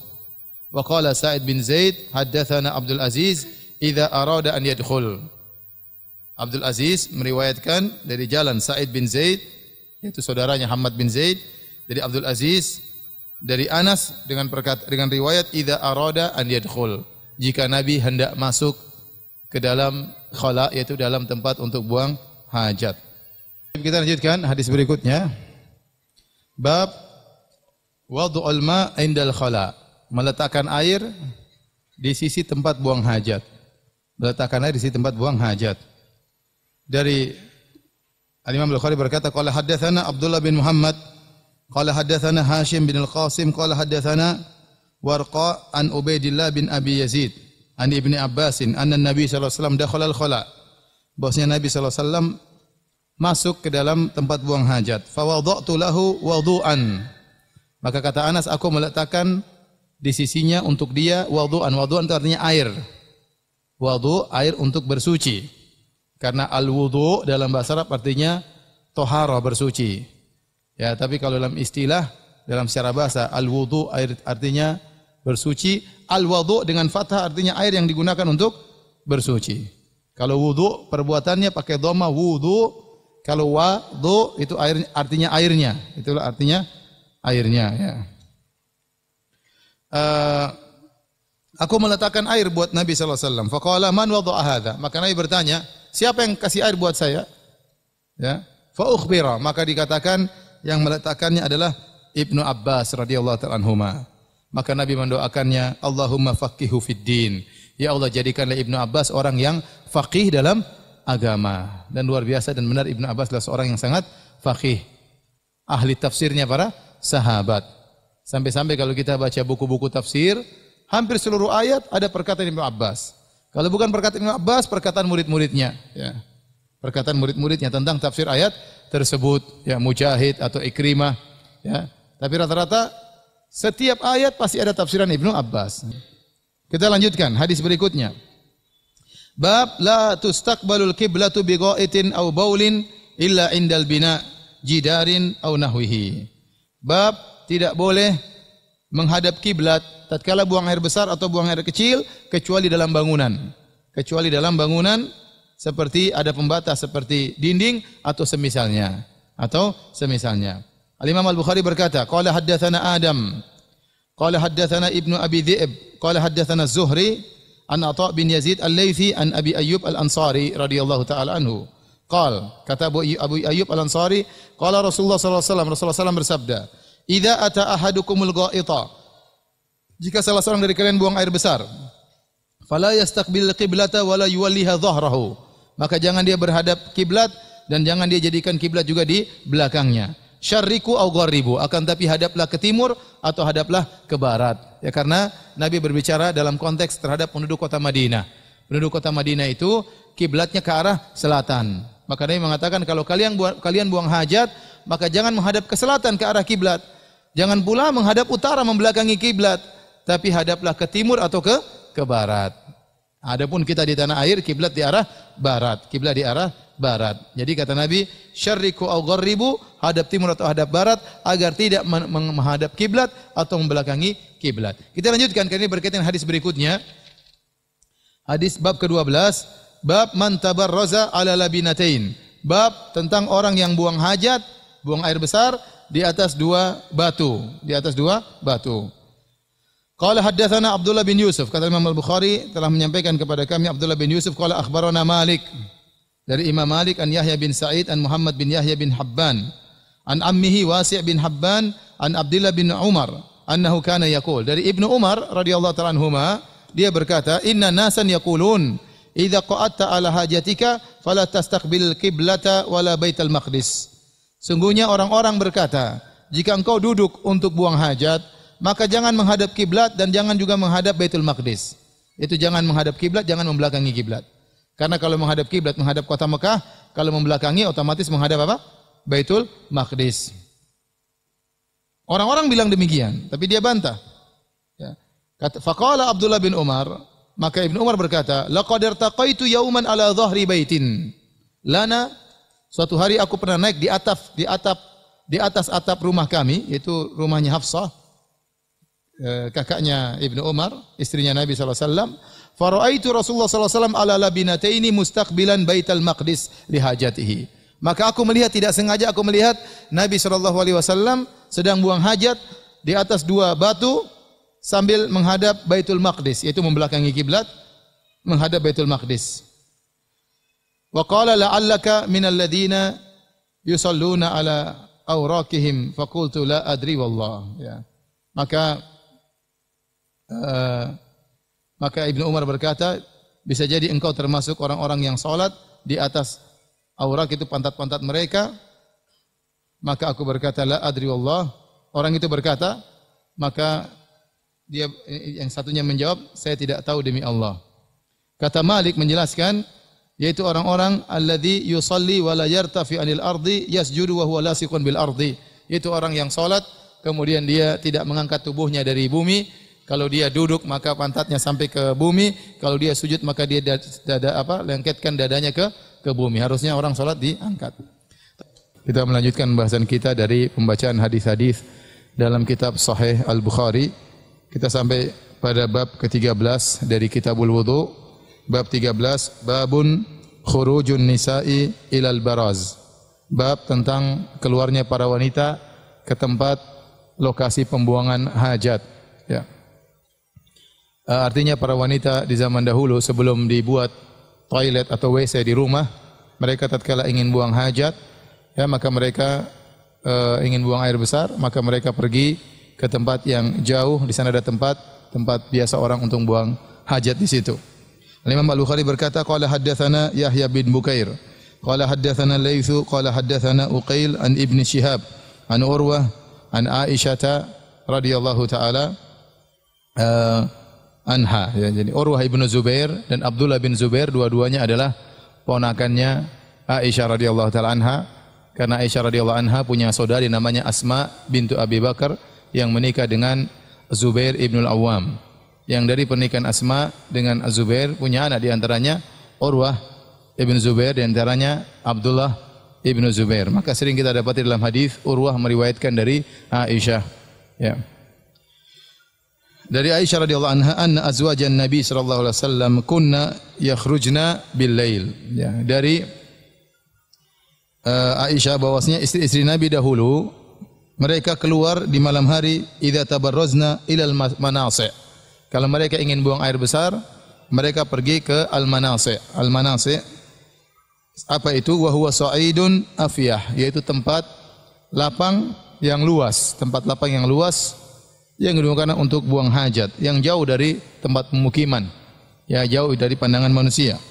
Wa qala Sa'id bin Zaid haddatsana Abdul Aziz idza arada an yadkhul. Abdul Aziz meriwayatkan dari jalan Sa'id bin Zaid, yaitu saudaranya Hammad bin Zaid, dari Abdul Aziz dari Anas dengan riwayat idza arada an yadkhul. Jika Nabi hendak masuk ke dalam khala, yaitu dalam tempat untuk buang hajat. Kita lanjutkan hadis berikutnya. Bab wad'ul ma' indal khala. Meletakkan air di sisi tempat buang hajat. Meletakkan air di sisi tempat buang hajat. Dari Al-Imam Al-Bukhari berkata, qala haddatsana Abdullah bin Muhammad, qala haddatsana Hashim bin Al-Qasim, qala haddatsana Warqa an Ubaidillah bin Abi Yazid. an Ibnu Abbasin anna Nabi sallallahu alaihi wasallam dakhala al-khala. Bahwasanya Nabi sallallahu alaihi wasallam masuk ke dalam tempat buang hajat. Fa wada'tu lahu wudu'an. Maka kata Anas, aku meletakkan di sisinya untuk dia wudu'an. Wudu'an itu artinya air. Wudu, air untuk bersuci. Karena al-wudu dalam bahasa Arab artinya tohara, bersuci. Ya, tapi kalau dalam istilah, dalam secara bahasa, al-wudu air artinya bersuci. Al-wudu dengan fathah artinya air yang digunakan untuk bersuci. Kalau wudu perbuatannya pakai dhamma wudu, kalau wudu itu air artinya airnya. Itulah artinya airnya, ya. Aku meletakkan air buat Nabi sallallahu alaihi wasallam. Faqala man wada'a hadza? Maka Nabi bertanya, siapa yang kasih air buat saya? Ya. Fa ukhbira, maka dikatakan yang meletakkannya adalah Ibnu Abbas radhiyallahu ta'ala anhuma. Maka Nabi mendoakannya, Allahumma faqihu fid din. Ya Allah, jadikanlah Ibnu Abbas orang yang faqih dalam agama. Dan luar biasa dan benar Ibnu Abbas adalah seorang yang sangat faqih. Ahli tafsirnya para sahabat. Sampai-sampai kalau kita baca buku-buku tafsir, hampir seluruh ayat ada perkataan Ibnu Abbas. Kalau bukan perkataan Ibnu Abbas, perkataan murid-muridnya, ya. Perkataan murid-muridnya tentang tafsir ayat tersebut, ya, Mujahid atau Ikrimah, ya. Tapi rata-rata setiap ayat pasti ada tafsiran Ibnu Abbas. Kita lanjutkan hadis berikutnya. Bab la tustaqbalul qiblatu bi ghaitin aw baulin illa indal bina jidarin aw nahwihi. Bab tidak boleh menghadap kiblat tatkala buang air besar atau buang air kecil kecuali dalam bangunan. Kecuali dalam bangunan seperti ada pembatas seperti dinding atau semisalnya. Al-Imam Al-Bukhari berkata, qala haddatsana Adam, qala haddatsana Ibnu Abi Dhi'b, qala haddatsana Az-Zuhri an Atha bin Yazid Al-Laitsi an Abi Ayyub Al-Ansari radhiyallahu taala anhu. Kata Abu Ayyub Al-Ansari, qala Rasulullah sallallahu alaihi wasallam, Rasulullah sallallahu bersabda, "Idza ata ahadukumul ghaita." Jika salah seorang dari kalian buang air besar, fala yastaqbil qiblata wala yuwalliha dhahrahu. Maka jangan dia berhadap kiblat dan jangan dia jadikan kiblat juga di belakangnya. Syarriku au gharribu, akan tapi hadaplah ke timur atau hadaplah ke barat. Ya, karena Nabi berbicara dalam konteks terhadap penduduk kota Madinah. Penduduk kota Madinah itu kiblatnya ke arah selatan. Maka Nabi mengatakan kalau kalian buang hajat, maka jangan menghadap ke selatan ke arah kiblat. Jangan pula menghadap utara membelakangi kiblat, tapi hadaplah ke timur atau ke barat. Adapun kita di tanah air, kiblat di arah barat. Kiblat di arah barat. Jadi kata Nabi, syarriku au gharribu, hadap timur atau hadap barat agar tidak menghadap kiblat atau membelakangi kiblat. Kita lanjutkan, karena ini berkaitan hadis berikutnya. Hadis bab ke-12, bab man tabarraza ala labinatain. Bab tentang orang yang buang hajat, buang air besar di atas dua batu, Qala haddatsana Abdullah bin Yusuf, kata Imam Al-Bukhari telah menyampaikan kepada kami Abdullah bin Yusuf, qala akhbarana Malik, dari Imam Malik an Yahya bin Sa'id an Muhammad bin Yahya bin Habban an ammihi Wasi' bin Habban an Abdullah bin Umar annahu kana yaqul, dari Ibnu Umar radhiyallahu ta'ala anhuma, dia berkata, inna nasan yaqulun idza qa'atta ala hajatika fala tastaqbil qiblata wala baital maqdis. Sungguhnya orang-orang berkata, jika engkau duduk untuk buang hajat, maka jangan menghadap kiblat dan jangan juga menghadap Baitul Maqdis. Itu jangan menghadap kiblat, jangan membelakangi kiblat. Karena kalau menghadap kiblat menghadap kota Mekah, kalau membelakangi otomatis menghadap apa? Baitul Maqdis. Orang-orang bilang demikian, tapi dia bantah. Ya. Faqala Abdullah bin Umar, maka Ibnu Umar berkata, laqad irtaqaitu yauman ala dhahri baitin lana. Suatu hari aku pernah naik di atas atap rumah kami, yaitu rumahnya Hafsah, kakaknya Ibnu Umar, istrinya Nabi sallallahu alaihi wasallam. Faraitu Rasulullah sallallahu alaihi wasallam ala labinataini mustaqbilan Baitul Maqdis li hajatihi. Maka aku melihat, tidak sengaja aku melihat Nabi sallallahu alaihi wasallam sedang buang hajat di atas dua batu sambil menghadap Baitul Maqdis, yaitu membelakangi kiblat, menghadap Baitul Maqdis. Wa qala la'allaka minal ladzina yusalluna ala awraqihim faqultu la adri wallah. Ya. Maka Ibnu Umar berkata, bisa jadi engkau termasuk orang-orang yang salat di atas aurak, itu pantat-pantat mereka. Maka aku berkata, la adri wallah. Orang itu berkata, maka Dia yang satunya menjawab, saya tidak tahu demi Allah. Kata Malik menjelaskan, yaitu orang-orang alladzi yusalli wa la yartafi 'anil ardi yasjudu wa huwa lasiqun bil ardi. Yaitu orang yang salat kemudian dia tidak mengangkat tubuhnya dari bumi. Kalau dia duduk maka pantatnya sampai ke bumi, kalau dia sujud maka dia lengketkan dadanya ke bumi. Harusnya orang salat diangkat. Kita melanjutkan pembahasan kita dari pembacaan hadis-hadis dalam kitab Sahih Al-Bukhari. Kita sampai pada bab ke-13 dari Kitabul Wudu. Bab 13, babun khurujun nisa'i ilal baraz. Bab tentang keluarnya para wanita ke tempat lokasi pembuangan hajat. Ya. Artinya para wanita di zaman dahulu sebelum dibuat toilet atau WC di rumah, mereka tatkala ingin buang hajat, ya maka mereka ingin buang air besar, maka mereka pergi ke tempat yang jauh. Di sana ada tempat biasa orang untuk buang hajat di situ. Imam Al-Bukhari berkata, qala haddatsana Yahya bin Bukair, qala haddatsana Laitsu, qala haddatsana Uqail an Ibn Shihab, an Urwah, an Aisyah radhiyallahu taala anha. Ya, jadi Urwah ibn Zubair dan Abdullah bin Zubair dua-duanya adalah ponakannya Aisyah radhiyallahu taala anha, karena Aisyah radhiyallahu anha punya saudari namanya Asma bintu Abi Bakar yang menikah dengan Zubair ibn al-Awwam. Yang dari pernikahan Asma dengan Az-Zubair punya anak, di antaranya Urwah ibn Zubair, di antaranya Abdullah ibn Zubair. Maka sering kita dapati dalam hadis Urwah meriwayatkan dari Aisyah. Ya. Dari Aisyah radhiyallahu anha, anna azwajan Nabi sallallahu alaihi wasallam kunna yakhrujna bil lail. Ya, dari Aisyah bahwasanya istri-istri Nabi dahulu mereka keluar di malam hari, idza tabarrazna ilal manasi'. Kalau mereka ingin buang air besar, mereka pergi ke al-manasi'. Al-manasi' apa itu? Wa huwa sa'idun afyah, yaitu tempat lapang yang luas, tempat lapang yang luas yang digunakan untuk buang hajat, yang jauh dari tempat pemukiman, ya jauh dari pandangan manusia.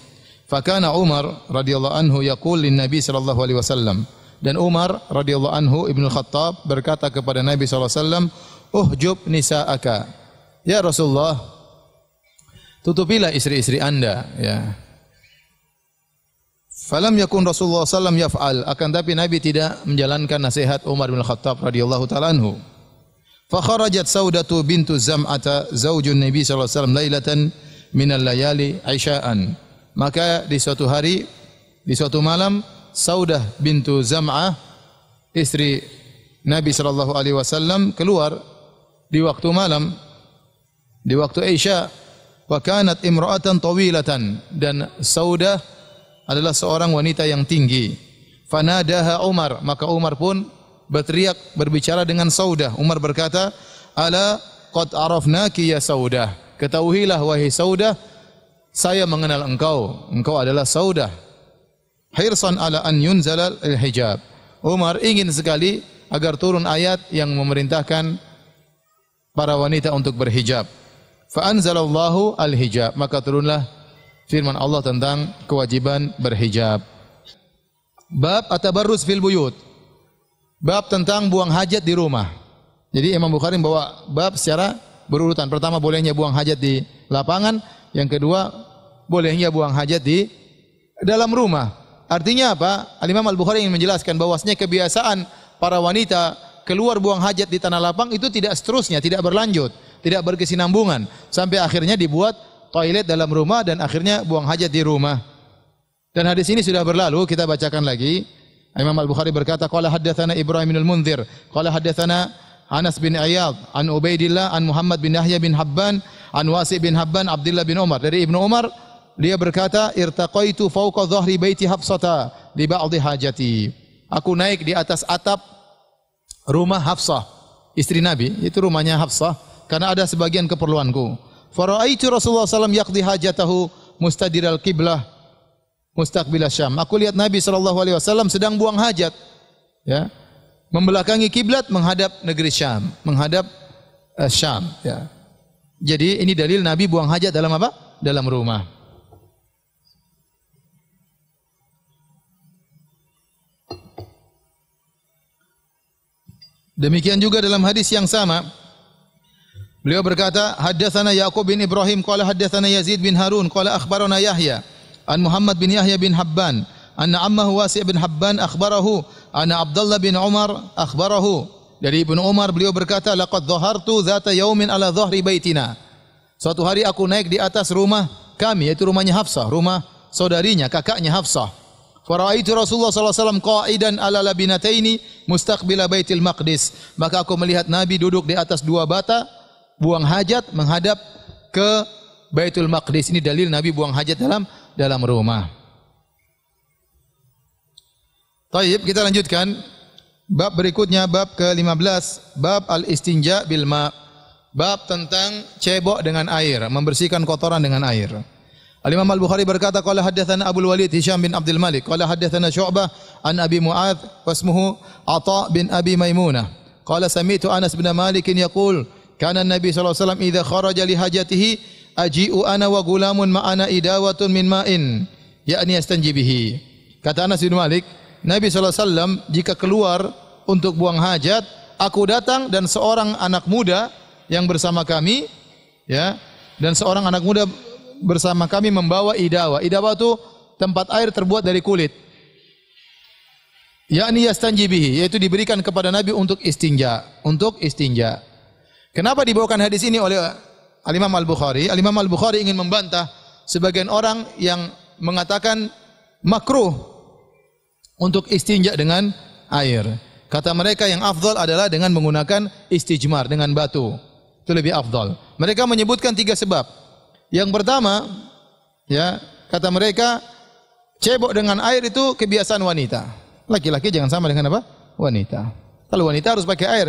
Fakana Umar radhiyallahu anhu yaqul lin Nabi sallallahu alaihi wasallam, dan Umar radhiyallahu anhu Ibnu Khattab berkata kepada Nabi sallallahu alaihi wasallam, "Uhjub nisa'aka." Ya Rasulullah, tutupilah istri-istri Anda, ya. Falam yakun Rasulullah sallallahu alaihi wasallam yaf'al, akan tapi Nabi tidak menjalankan nasihat Umar bin Khattab radhiyallahu taala anhu. Fa kharajat Saudatu bintu Zam'ata zaujun Nabi sallallahu alaihi wasallam lailatan minal layali isya'an. Maka di suatu hari, di suatu malam, Saudah bintu Zam'ah, istri Nabi sallallahu alaihi wasallam, keluar di waktu malam, di waktu Isya. Wa kanat imra'atan tawilatan, dan Saudah adalah seorang wanita yang tinggi. Fanadaha Umar, maka Umar pun berteriak berbicara dengan Saudah. Umar berkata, "Ala qad arafnaki ya Saudah." Ketahuilah wahai Saudah, saya mengenal engkau. Engkau adalah Saudah. Hirsan ala an yunzala al-hijab. Umar ingin sekali agar turun ayat yang memerintahkan para wanita untuk berhijab. Fa anzalallahu al-hijab, maka turunlah firman Allah tentang kewajiban berhijab. Bab at-tabarruz fil buyut. Bab tentang buang hajat di rumah. Jadi Imam Bukhari membawa bab secara berurutan. Pertama, bolehnya buang hajat di lapangan. Yang kedua, bolehnya buang hajat di dalam rumah. Artinya apa? Al-Imam Al-Bukhari ingin menjelaskan bahwasanya kebiasaan para wanita keluar buang hajat di tanah lapang itu tidak seterusnya, tidak berlanjut, tidak berkesinambungan, sampai akhirnya dibuat toilet dalam rumah dan akhirnya buang hajat di rumah. Dan hadis ini sudah berlalu, kita bacakan lagi. Imam Al-Bukhari berkata, qala haddatsana Ibrahim bin Al-Munzir, qala haddatsana Anas bin Iyad, an Ubaidillah, an Muhammad bin Yahya bin Habban, an Wasi' bin Habban, Abdullah bin Umar. Dari Ibnu Umar, dia berkata, irtaqaitu fawqa dhahri baiti Hafsata li ba'dhi hajati. Aku naik di atas atap rumah Hafsah, istri Nabi, itu rumahnya Hafsah, karena ada sebagian keperluanku. Fara'aitu Rasulullah sallallahu yaqdi hajatahu mustadiral qiblah mustaqbilas Syam. Aku lihat Nabi sallallahu alaihi wasallam sedang buang hajat, ya, membelakangi kiblat menghadap negeri Syam, menghadap Syam, ya. Jadi ini dalil Nabi buang hajat dalam apa? Dalam rumah. Demikian juga dalam hadis yang sama Beliau berkata, haddatsana Yaqub bin Ibrahim qala haddatsana Yazid bin Harun qala akhbarana Yahya an Muhammad bin Yahya bin Habban anna ammahu Wasi' bin Habban akhbarahu anna Abdullah bin Umar akhbarahu. Dari Ibnu Umar beliau berkata, laqad dhahartu dzata yaumin ala dhahri baitina. Suatu hari aku naik di atas rumah kami, yaitu rumahnya Hafsah, rumah saudarinya, kakaknya Hafsah. Faraitu Rasulullah sallallahu alaihi wasallam qa'idan ala labinataini mustaqbila Baitul Maqdis. Maka aku melihat Nabi duduk di atas dua bata, buang hajat menghadap ke Baitul Maqdis. Ini dalil Nabi buang hajat dalam rumah. Baik, kita lanjutkan. Bab berikutnya, bab ke-15, bab al-istinja bil ma. Bab tentang cebok dengan air, membersihkan kotoran dengan air. Al-Imam Al-Bukhari berkata, qala haddatsana Abdul Walid Hisham bin Abdul Malik, qala haddatsana Syu'bah an Abi Mu'adz wasmuhu Atha bin Abi Maimunah. Qala sami'tu Anas bin Malik yaqul, kana an-nabi sallallahu alaihi wasallam idza kharaja li hajatihi aji'u ana wa gulamun ma'ana idawatun min ma'in, yakni yastanji bihi. Kata Anas bin Malik, Nabi sallallahu alaihi wasallam jika keluar untuk buang hajat, aku datang dan seorang anak muda yang bersama kami, ya, dan seorang anak muda bersama kami membawa idawa. Idawa itu tempat air terbuat dari kulit. Yakni yastanji bihi, yaitu diberikan kepada Nabi untuk istinja, Kenapa dibawakan hadis ini oleh Al-Imam Al-Bukhari? Al-Imam Al-Bukhari ingin membantah sebagian orang yang mengatakan makruh untuk istinja dengan air. Kata mereka yang afdal adalah dengan menggunakan istijmar, dengan batu. Itu lebih afdal. Mereka menyebutkan 3 sebab. Yang pertama, ya, kata mereka, cebok dengan air itu kebiasaan wanita. Laki-laki jangan sama dengan apa? Wanita. Kalau wanita harus pakai air.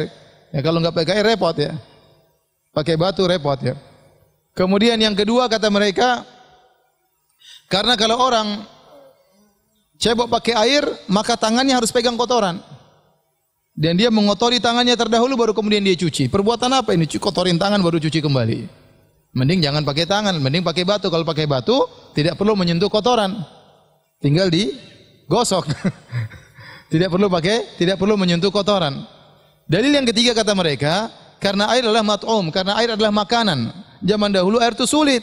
Ya, kalau enggak pakai air repot ya. Pakai batu repot ya. Kemudian yang kedua kata mereka, karena kalau orang cebok pakai air, maka tangannya harus pegang kotoran. Dan dia mengotori tangannya terdahulu baru kemudian dia cuci. Perbuatan apa ini? Kotorin tangan baru cuci kembali. Mending jangan pakai tangan, mending pakai batu. Kalau pakai batu tidak perlu menyentuh kotoran. Tinggal digosok. Tidak perlu menyentuh kotoran. Dalil yang ketiga kata mereka, karena air adalah mat'um, karena air adalah makanan. Zaman dahulu air itu sulit.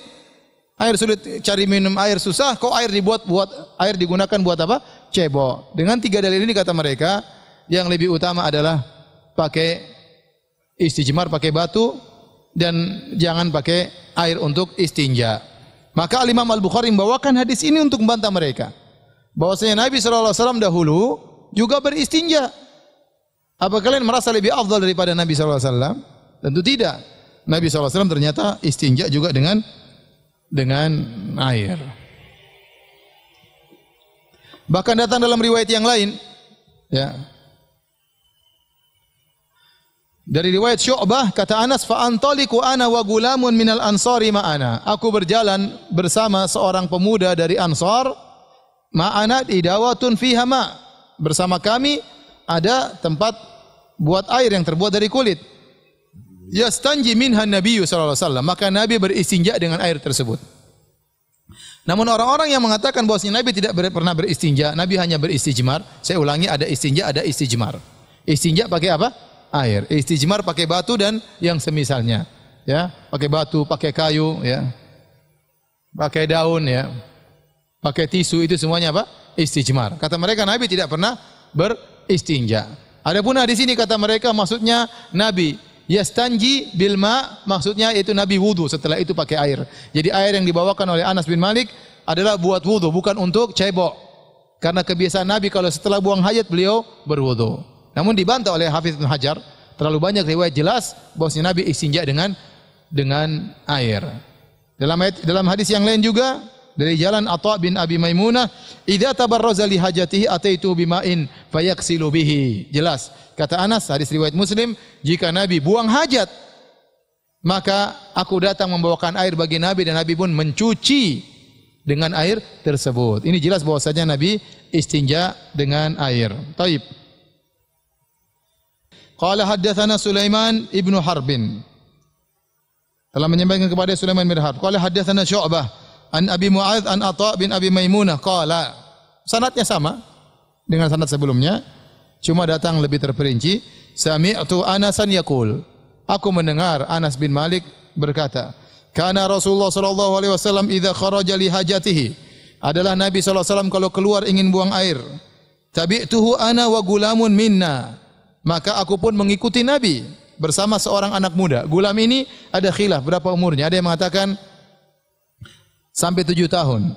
Air sulit, cari minum air susah, kok air air digunakan buat apa? Cebok. Dengan 3 dalil ini kata mereka, yang lebih utama adalah pakai istijmar, pakai batu, dan jangan pakai air untuk istinja. Maka Imam Al-Bukhari membawakan hadis ini untuk membantah mereka. Bahwasanya Nabi SAW dahulu juga beristinja. Apa kalian merasa lebih afdal daripada Nabi SAW? Tentu tidak. Nabi SAW ternyata istinja juga dengan air. Bahkan datang dalam riwayat yang lain, ya. Dari riwayat Syu'bah kata Anas, fa antaliqu ana wa gulamun minal ansari ma'ana. Aku berjalan bersama seorang pemuda dari Ansar, ma'ana idawatun fiha ma. Bersama kami ada tempat buat air yang terbuat dari kulit. Yastanji minha Nabi sallallahu alaihi wasallam. Maka Nabi beristinja dengan air tersebut. Namun orang-orang yang mengatakan bahwasanya Nabi tidak pernah beristinja, Nabi hanya beristijmar. Saya ulangi, ada istinja, ada istijmar. Istinja pakai apa? Air. Istijmar pakai batu dan yang semisalnya. Ya, pakai batu, pakai kayu, ya. Pakai daun, ya. Pakai tisu, itu semuanya apa? Istijmar. Kata mereka Nabi tidak pernah beristinja. Adapun di sini kata mereka maksudnya Nabi yastanji bil ma, maksudnya itu Nabi wudu, setelah itu pakai air. Jadi air yang dibawakan oleh Anas bin Malik adalah buat wudu, bukan untuk cebok. Karena kebiasaan Nabi kalau setelah buang hajat beliau berwudu. Namun dibantah oleh Hafidz Ibnu Hajar, terlalu banyak riwayat jelas bahwasanya Nabi istinja dengan air. Dalam hadis yang lain juga dari jalan Atha bin Abi Maimunah, idza tabarraza li hajatihi ataitu bima'in fayaksilu bihi. Jelas. Kata Anas, hadis riwayat Muslim, jika Nabi buang hajat, maka aku datang membawakan air bagi Nabi dan Nabi pun mencuci dengan air tersebut. Ini jelas bahwasanya Nabi istinja dengan air. Taib. Qala haddatsana Sulaiman ibnu Harbin. Telah menyampaikan kepada Sulaiman bin Harb. Qala haddatsana Syu'bah an Abi Mu'adz an Atha bin Abi Maimunah qala. Sanadnya sama dengan sanad sebelumnya, cuma datang lebih terperinci. Sami'tu Anasan yaqul. Aku mendengar Anas bin Malik berkata, "Kana Rasulullah sallallahu alaihi wasallam idza kharaja li hajatihi." Adalah Nabi sallallahu alaihi wasallam kalau keluar ingin buang air. Tabi'tuhu ana wa gulamun minna. Maka aku pun mengikuti Nabi bersama seorang anak muda. Gulam ini ada khilaf berapa umurnya. Ada yang mengatakan sampai 7 tahun.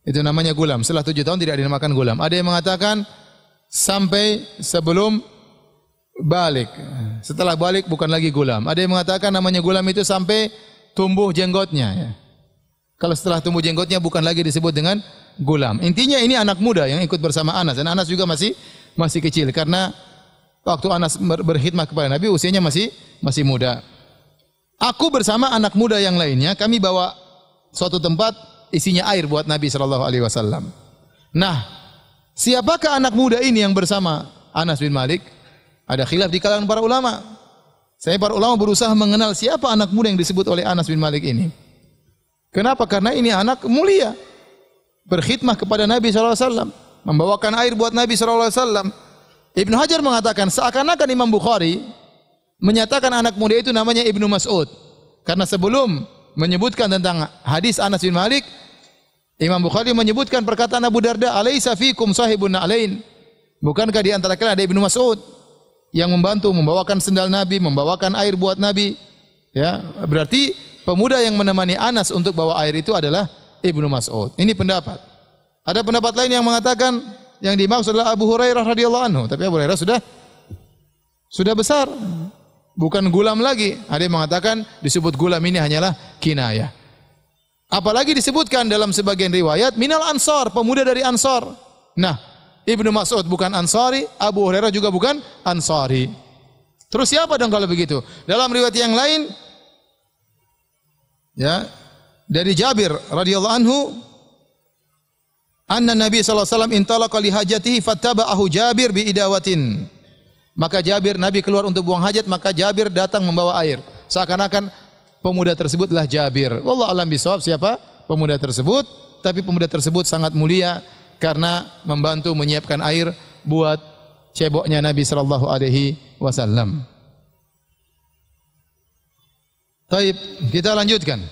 Itu namanya gulam. Setelah 7 tahun tidak dinamakan gulam. Ada yang mengatakan sampai sebelum balik. Setelah balik bukan lagi gulam. Ada yang mengatakan namanya gulam itu sampai tumbuh jenggotnya. Ya. Kalau setelah tumbuh jenggotnya bukan lagi disebut dengan gulam. Intinya ini anak muda yang ikut bersama Anas. Dan Anas juga masih kecil. Karena waktu Anas berkhidmah kepada Nabi usianya masih muda. Aku bersama anak muda yang lainnya, kami bawa suatu tempat isinya air buat Nabi SAW. Nah, siapakah anak muda ini yang bersama Anas bin Malik? Ada khilaf di kalangan para ulama. Para ulama berusaha mengenal siapa anak muda yang disebut oleh Anas bin Malik ini. Kenapa? Karena ini anak mulia. Berkhidmah kepada Nabi SAW. Membawakan air buat Nabi SAW. Ibnu Hajar mengatakan seakan-akan Imam Bukhari menyatakan anak muda itu namanya Ibnu Mas'ud. Karena sebelum menyebutkan tentang hadis Anas bin Malik, Imam Bukhari menyebutkan perkataan Abu Darda, "Alaisa fikum sahibun na'lain?" Bukankah di antara kalian ada Ibnu Mas'ud yang membantu membawakan sendal Nabi, membawakan air buat Nabi? Ya, berarti pemuda yang menemani Anas untuk bawa air itu adalah Ibnu Mas'ud. Ini pendapat. Ada pendapat lain yang mengatakan yang dimaksud adalah Abu Hurairah radhiyallahu anhu, tapi Abu Hurairah sudah besar, bukan gulam lagi. Ada yang mengatakan disebut gulam ini hanyalah kinayah. Apalagi disebutkan dalam sebagian riwayat minal ansar, pemuda dari Ansar. Nah, Ibnu Mas'ud bukan Ansari, Abu Hurairah juga bukan Ansari. Terus siapa dong kalau begitu? Dalam riwayat yang lain, ya, dari Jabir radhiyallahu anhu, anna Nabi sallallahu alaihi wasallam intalaqa li hajatihi fattaba'ahu Jabir bi idawatin. Maka Nabi keluar untuk buang hajat, maka Jabir datang membawa air. Seakan-akan pemuda tersebutlah Jabir. Wallahu a'lam bishawab siapa pemuda tersebut, tapi pemuda tersebut sangat mulia karena membantu menyiapkan air buat ceboknya Nabi sallallahu alaihi wasallam. Baik, kita lanjutkan.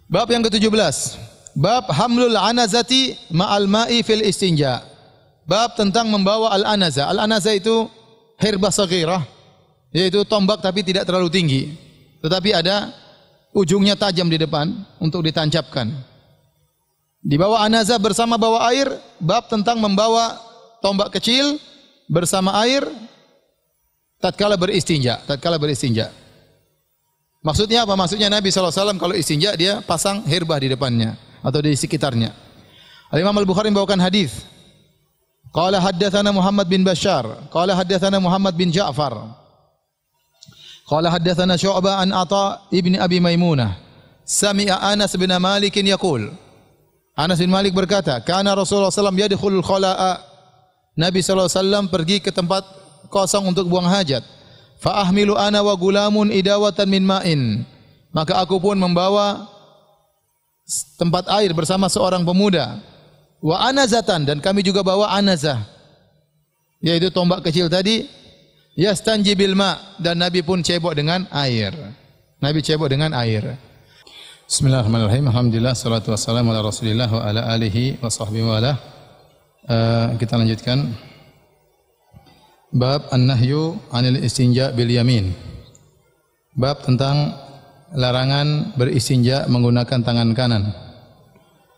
Bab yang ke-17. Bab hamlul anazati ma'al ma'i fil istinja. Bab tentang membawa al-anazah. Al-anazah itu hirbah saghirah, yaitu tombak tapi tidak terlalu tinggi, tetapi ada ujungnya tajam di depan untuk ditancapkan. Dibawa anazah bersama bawa air. Bab tentang membawa tombak kecil bersama air tatkala beristinja. Maksudnya apa? Maksudnya Nabi SAW kalau istinja dia pasang hirbah di depannya atau di sekitarnya. Al-Imam Al-Bukhari membawakan hadis. Qala haddatsana Muhammad bin Bashar, qala haddatsana Muhammad bin Ja'far. Qala haddatsana Syu'bah an Atha ibn Abi Maimunah. Sami'a Anas bin Malik yaqul. Anas bin Malik berkata, kana Rasulullah SAW yadkhulul khala'a. Nabi SAW pergi ke tempat kosong untuk buang hajat. Fa ahmilu ana wa gulamun idawatan min ma'in. Maka aku pun membawa tempat air bersama seorang pemuda. Wa anazatan, dan kami juga bawa anazah, yaitu tombak kecil tadi. Yastanji bil ma, dan Nabi pun cebok dengan air. Bismillahirrahmanirrahim. Alhamdulillah, salatu wassalamu ala Rasulillah wa ala alihi wa sahbihi wa ala. Kita lanjutkan. Bab an-nahyu 'anil istinja bil yamin. Bab tentang larangan beristinja menggunakan tangan kanan.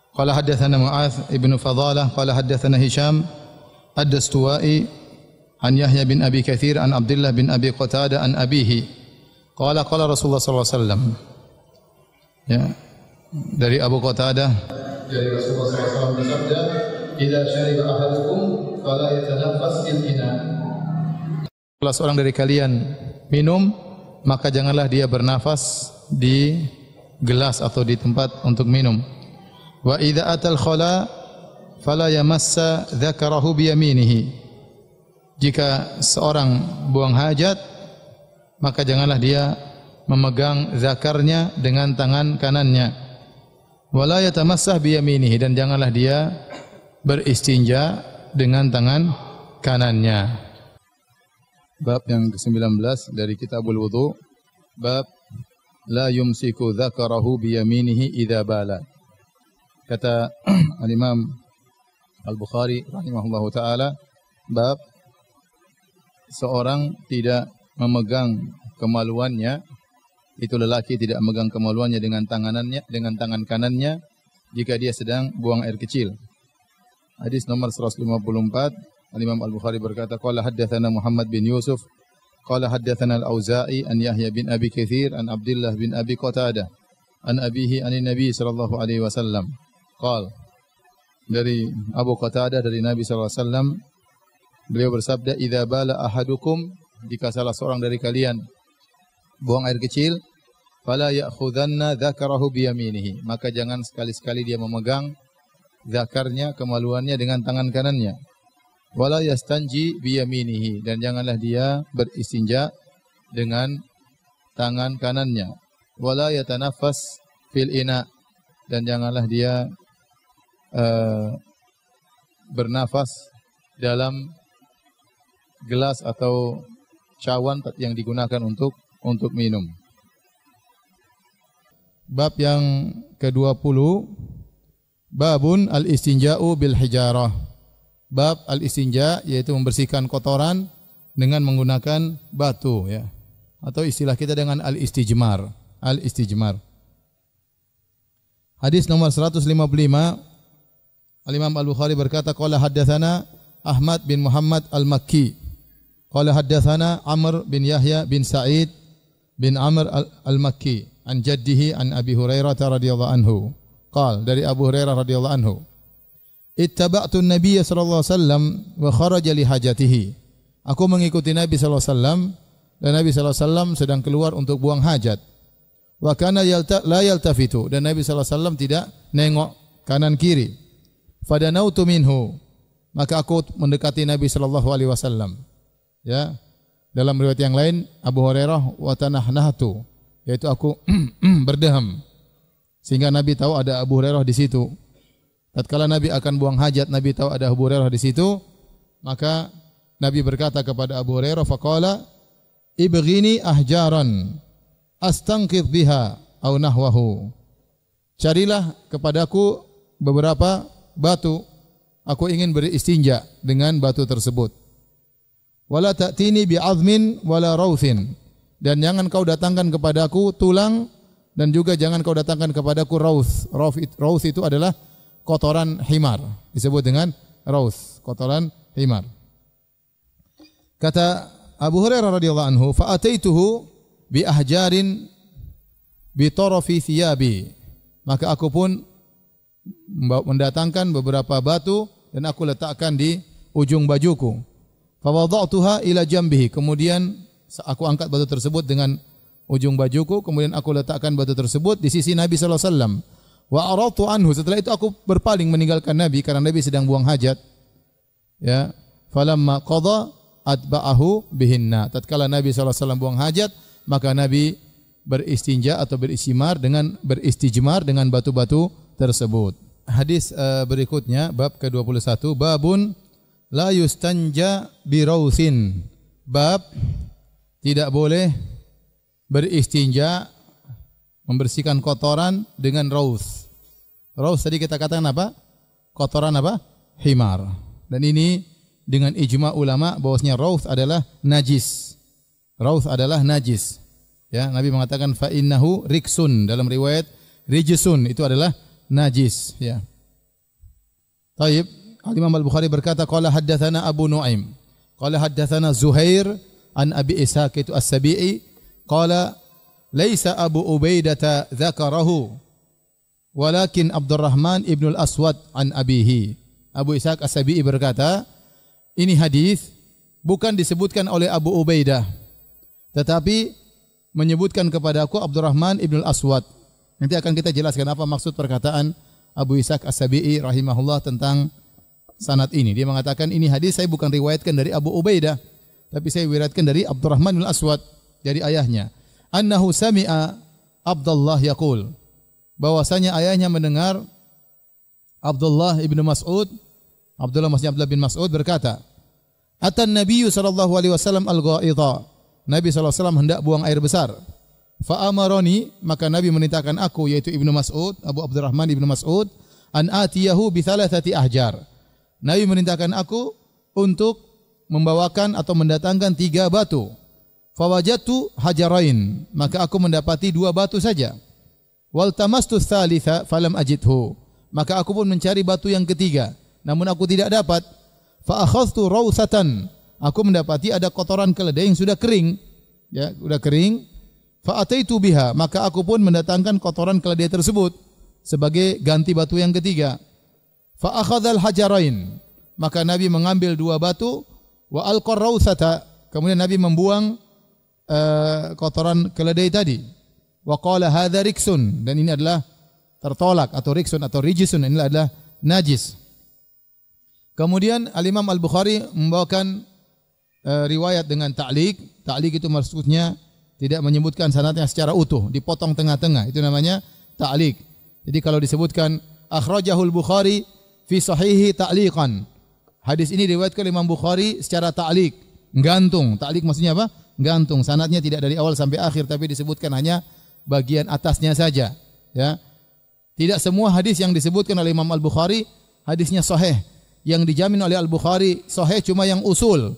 Qala haddatsana Mu'adz ibnu Fadalah qala haddatsana Hisham ad-Dastuwai an Yahya bin Abi Katsir an Abdullah bin Abi Qatadah an abihi qala qala Rasulullah sallallahu alaihi wasallam. Ya, dari Abu Qatadah, dari Rasulullah sallallahu alaihi wasallam bersabda, "Idza syariba ahadukum fala yatanaffas fil ina." Kalau seorang dari kalian minum, maka janganlah dia bernafas di gelas atau di tempat untuk minum. Wa idza atal khala fala yamassa dzakarahu bi yaminihi. Jika seorang buang hajat, maka janganlah dia memegang zakarnya dengan tangan kanannya. Wala yatamassah bi yaminihi, dan janganlah dia beristinja dengan tangan kanannya. Bab yang ke-19 dari Kitabul Wudu. Bab la yumsiku dzakarahu biyaminihi idza bala. Kata Al-Imam Al-Bukhari rahimahullahu taala, bab seorang tidak memegang kemaluannya, itu lelaki tidak memegang kemaluannya dengan tangan kanannya jika dia sedang buang air kecil. Hadis nomor 154, Al-Imam Al-Bukhari berkata, qala haddatsana Muhammad bin Yusuf, qala haddatsana Al-Auza'i an Yahya bin Abi Katsir an Abdullah bin Abi Qatadah an abihi an Nabi sallallahu alaihi wasallam. Qala, dari Abu Qatadah dari Nabi sallallahu alaihi wasallam, beliau bersabda, idza bala ahadukum, jika salah seorang dari kalian buang air kecil, fala ya'khudanna dzakarahu biyaminihi, maka jangan sekali-sekali dia memegang zakarnya, kemaluannya dengan tangan kanannya. Wala yastanji biyaminihi, dan janganlah dia beristinja dengan tangan kanannya. Wala yatanaffas fil ina, dan janganlah dia bernafas dalam gelas atau cawan yang digunakan untuk minum. Bab yang ke-20, babun al-istinja'u bil hijarah. Bab al-istinja, yaitu membersihkan kotoran dengan menggunakan batu, ya. Atau istilah kita dengan al-istijmar. Al-istijmar. Hadis nomor 155, Al-Imam Al-Bukhari berkata, qala haddatsana Ahmad bin Muhammad Al-Makki, qala haddatsana Amr bin Yahya bin Sa'id bin Amr Al-Makki an jaddihi an Abi Hurairah radhiyallahu anhu. Qala, dari Abu Hurairah radhiyallahu anhu, ittaba'tu an-nabiy sallallahu alaihi wasallam wa kharaja li hajatihi. Aku mengikuti Nabi sallallahu alaihi wasallam dan Nabi sallallahu alaihi wasallam sedang keluar untuk buang hajat. Wa kana la yaltafitu, dan Nabi sallallahu alaihi wasallam tidak nengok kanan kiri. Fadanautu minhu, maka aku mendekati Nabi sallallahu alaihi wasallam. Ya. Dalam riwayat yang lain Abu Hurairah wa tanahnahtu, yaitu aku berdeham sehingga Nabi tahu ada Abu Hurairah di situ. Tatkala Nabi akan buang hajat, Nabi tahu ada Abu Hurairah di situ, maka Nabi berkata kepada Abu Hurairah, faqala ibghini ahjaran astanqidh biha aw nahwahu. Carilah kepadaku beberapa batu, aku ingin beristinja dengan batu tersebut. Wala ta'tini bi'azmin wala rauthin, dan jangan kau datangkan kepadaku tulang, dan juga jangan kau datangkan kepadaku rauth. Rauth itu adalah kotoran himar, disebut dengan rauth, kotoran himar. Kata Abu Hurairah radhiyallahu anhu, fa ataituhu bi ahjarin bi tarafi thiyabi, maka aku pun mendatangkan beberapa batu dan aku letakkan di ujung bajuku. Fa wada'tuha ila jambihi, kemudian aku angkat batu tersebut dengan ujung bajuku, kemudian aku letakkan batu tersebut di sisi Nabi sallallahu alaihi wasallam. Wa aradtu anhu, setelah itu aku berpaling meninggalkan Nabi karena Nabi sedang buang hajat. Ya, falamma qada atba'ahu bihinna, tatkala Nabi sallallahu alaihi wasallam buang hajat, maka Nabi beristinja atau beristijmar dengan batu-batu tersebut. Hadis berikutnya, bab ke-21, babun la yustanja bi rauthin. Bab tidak boleh beristinja, membersihkan kotoran dengan rauth. Rauth tadi kita katakan apa? Kotoran apa? Himar. Dan ini dengan ijma ulama bahwasanya rauth adalah najis. Rauth adalah najis. Ya, Nabi mengatakan fa innahu riksun, dalam riwayat rijsun, itu adalah najis, ya. Taib, Al-Imam Al-Bukhari berkata, qala haddatsana Abu Nuaim, qala haddatsana Zuhair an Abi Ishaq itu As-Sabi'i, qala laisa Abu Ubaidah dzakarahu walakin Abdurrahman ibn al-Aswad an abihi. Abu Ishaq As-Sabi'i berkata, ini hadis bukan disebutkan oleh Abu Ubaidah, tetapi menyebutkan kepadaku Abdurrahman ibn al-Aswad. Nanti akan kita jelaskan apa maksud perkataan Abu Ishaq As-Sabi'i rahimahullah tentang sanad ini. Dia mengatakan ini hadis saya bukan riwayatkan dari Abu Ubaidah, tapi saya riwayatkan dari Abdurrahman bin Aswad, dari ayahnya. Annahu sami'a Abdullah yaqul, bahwasanya ayahnya mendengar Abdullah ibn Mas'ud, Abdullah bin Mas'ud berkata, Atan Nabiyyu sallallahu alaihi wasallam al-ghaidha. Nabi sallallahu alaihi wasallam hendak buang air besar. Fa amaroni, maka Nabi memerintahkan aku, yaitu Ibnu Mas'ud, Abu Abdurrahman Ibnu Mas'ud, an atiyahu bi thalathati ahjar. Nabi memerintahkan aku untuk membawakan atau mendatangkan 3 batu. Fawajadtu hajarain, maka aku mendapati 2 batu saja. Wal tamastu tsalitsa falam ajidhu, maka aku pun mencari batu yang ketiga, namun aku tidak dapat. Fa akhadhtu rawsatan, aku mendapati ada kotoran keledai yang sudah kering, ya, sudah kering. Fa ataitu biha, maka aku pun mendatangkan kotoran keledai tersebut sebagai ganti batu yang ketiga. Fa akhadhal hajarain, maka Nabi mengambil 2 batu, wa alqar rawsata, kemudian Nabi membuang kotoran keledai tadi. Wa qala hadza riksun, dan ini adalah tertolak, atau riksun atau rijisun, ini adalah najis. Kemudian Al-Imam Al-Bukhari membawakan riwayat dengan ta'liq. Ta'liq itu maksudnya tidak menyebutkan sanadnya secara utuh, dipotong tengah-tengah, itu namanya ta'liq. Jadi kalau disebutkan akhrajahul Bukhari fi sahihi ta'liqan, hadis ini diriwayatkan Imam Bukhari secara ta'liq, gantung. Ta'liq maksudnya apa? Gantung, sanadnya tidak dari awal sampai akhir, tapi disebutkan hanya bagian atasnya saja, ya. Tidak semua hadis yang disebutkan oleh Imam Al-Bukhari hadisnya sahih. Yang dijamin oleh Al-Bukhari sahih cuma yang usul.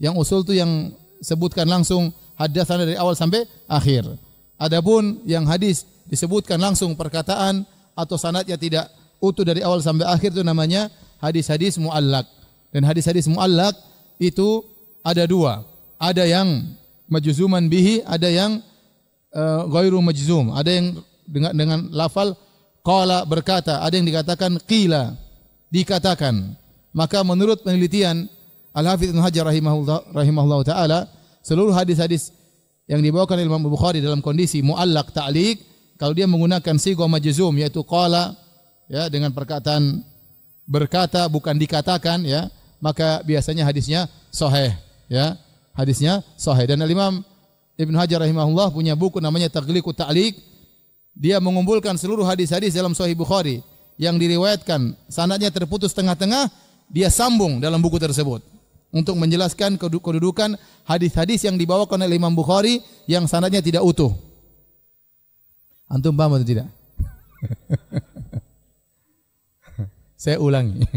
Yang usul itu yang sebutkan langsung haddatsana dari awal sampai akhir. Adapun yang hadis disebutkan langsung perkataan atau sanadnya tidak utuh dari awal sampai akhir, itu namanya hadis-hadis muallaq. Dan hadis-hadis muallaq itu ada 2. Ada yang majzuman bihi, ada yang ghairu majzum. Ada yang dengan lafal qala, berkata, ada yang dikatakan qila, dikatakan. Maka menurut penelitian Al-Hafidz Ibnu Hajar rahimahullah taala, seluruh hadis-hadis yang dibawakan oleh Imam Bukhari dalam kondisi muallaq ta'liq, kalau dia menggunakan sigha majzum yaitu qala, ya, dengan perkataan berkata bukan dikatakan, ya, maka biasanya hadisnya sahih, ya. Hadisnya sahih. Dan Imam Ibnu Hajar rahimahullah punya buku namanya Taghliqut Ta'liq. Dia mengumpulkan seluruh hadis-hadis dalam Sahih Bukhari yang diriwayatkan sanadnya terputus tengah-tengah, dia sambung dalam buku tersebut untuk menjelaskan kedudukan hadis-hadis yang dibawakan oleh Imam Bukhari yang sanadnya tidak utuh. Antum paham atau tidak? Saya ulangi.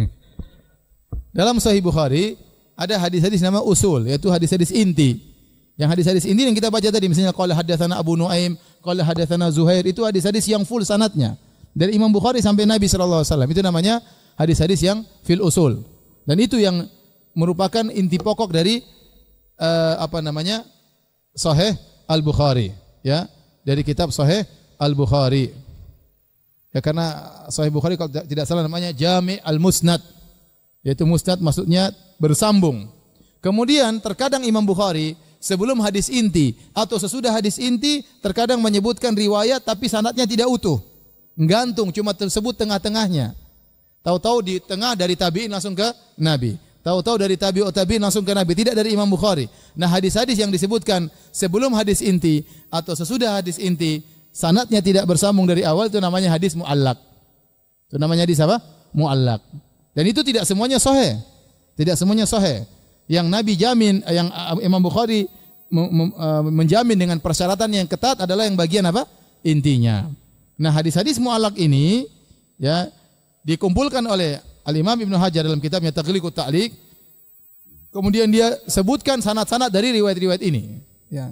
Dalam Sahih Bukhari ada hadis-hadis nama usul, yaitu hadis-hadis inti. Yang hadis-hadis inti yang kita baca tadi, misalnya qala hadatsana Abu Nuaim, qala hadatsana Zuhair, itu hadis-hadis yang full sanadnya dari Imam Bukhari sampai Nabi sallallahu alaihi wasallam. Itu namanya hadis-hadis yang fil usul. Dan itu yang merupakan inti pokok dari Sahih Al-Bukhari, ya, dari kitab Sahih Al-Bukhari. Ya, karena Sahih Bukhari kalau tidak salah namanya Jami' Al-Musnad, yaitu musnad maksudnya bersambung. Kemudian terkadang Imam Bukhari sebelum hadis inti atau sesudah hadis inti terkadang menyebutkan riwayat tapi sanadnya tidak utuh, gantung, cuma tersebut tengah-tengahnya. Tahu-tahu di tengah dari tabi'in langsung ke Nabi, tahu-tahu dari tabi'ut tabi'in langsung ke Nabi, tidak dari Imam Bukhari. Nah, hadis-hadis yang disebutkan sebelum hadis inti atau sesudah hadis inti sanadnya tidak bersambung dari awal, itu namanya hadis muallaq. Itu namanya hadis apa? Muallaq. Dan itu tidak semuanya sahih. Tidak semuanya sahih. Yang Nabi jamin, yang Imam Bukhari menjamin dengan persyaratan yang ketat adalah yang bagian apa? Intinya. Nah, hadis-hadis muallaq ini, ya, dikumpulkan oleh Al-Imam Ibnu Hajar dalam kitabnya Taghliqut Ta'liq. Kemudian dia sebutkan sanad-sanad dari riwayat-riwayat ini. Ya.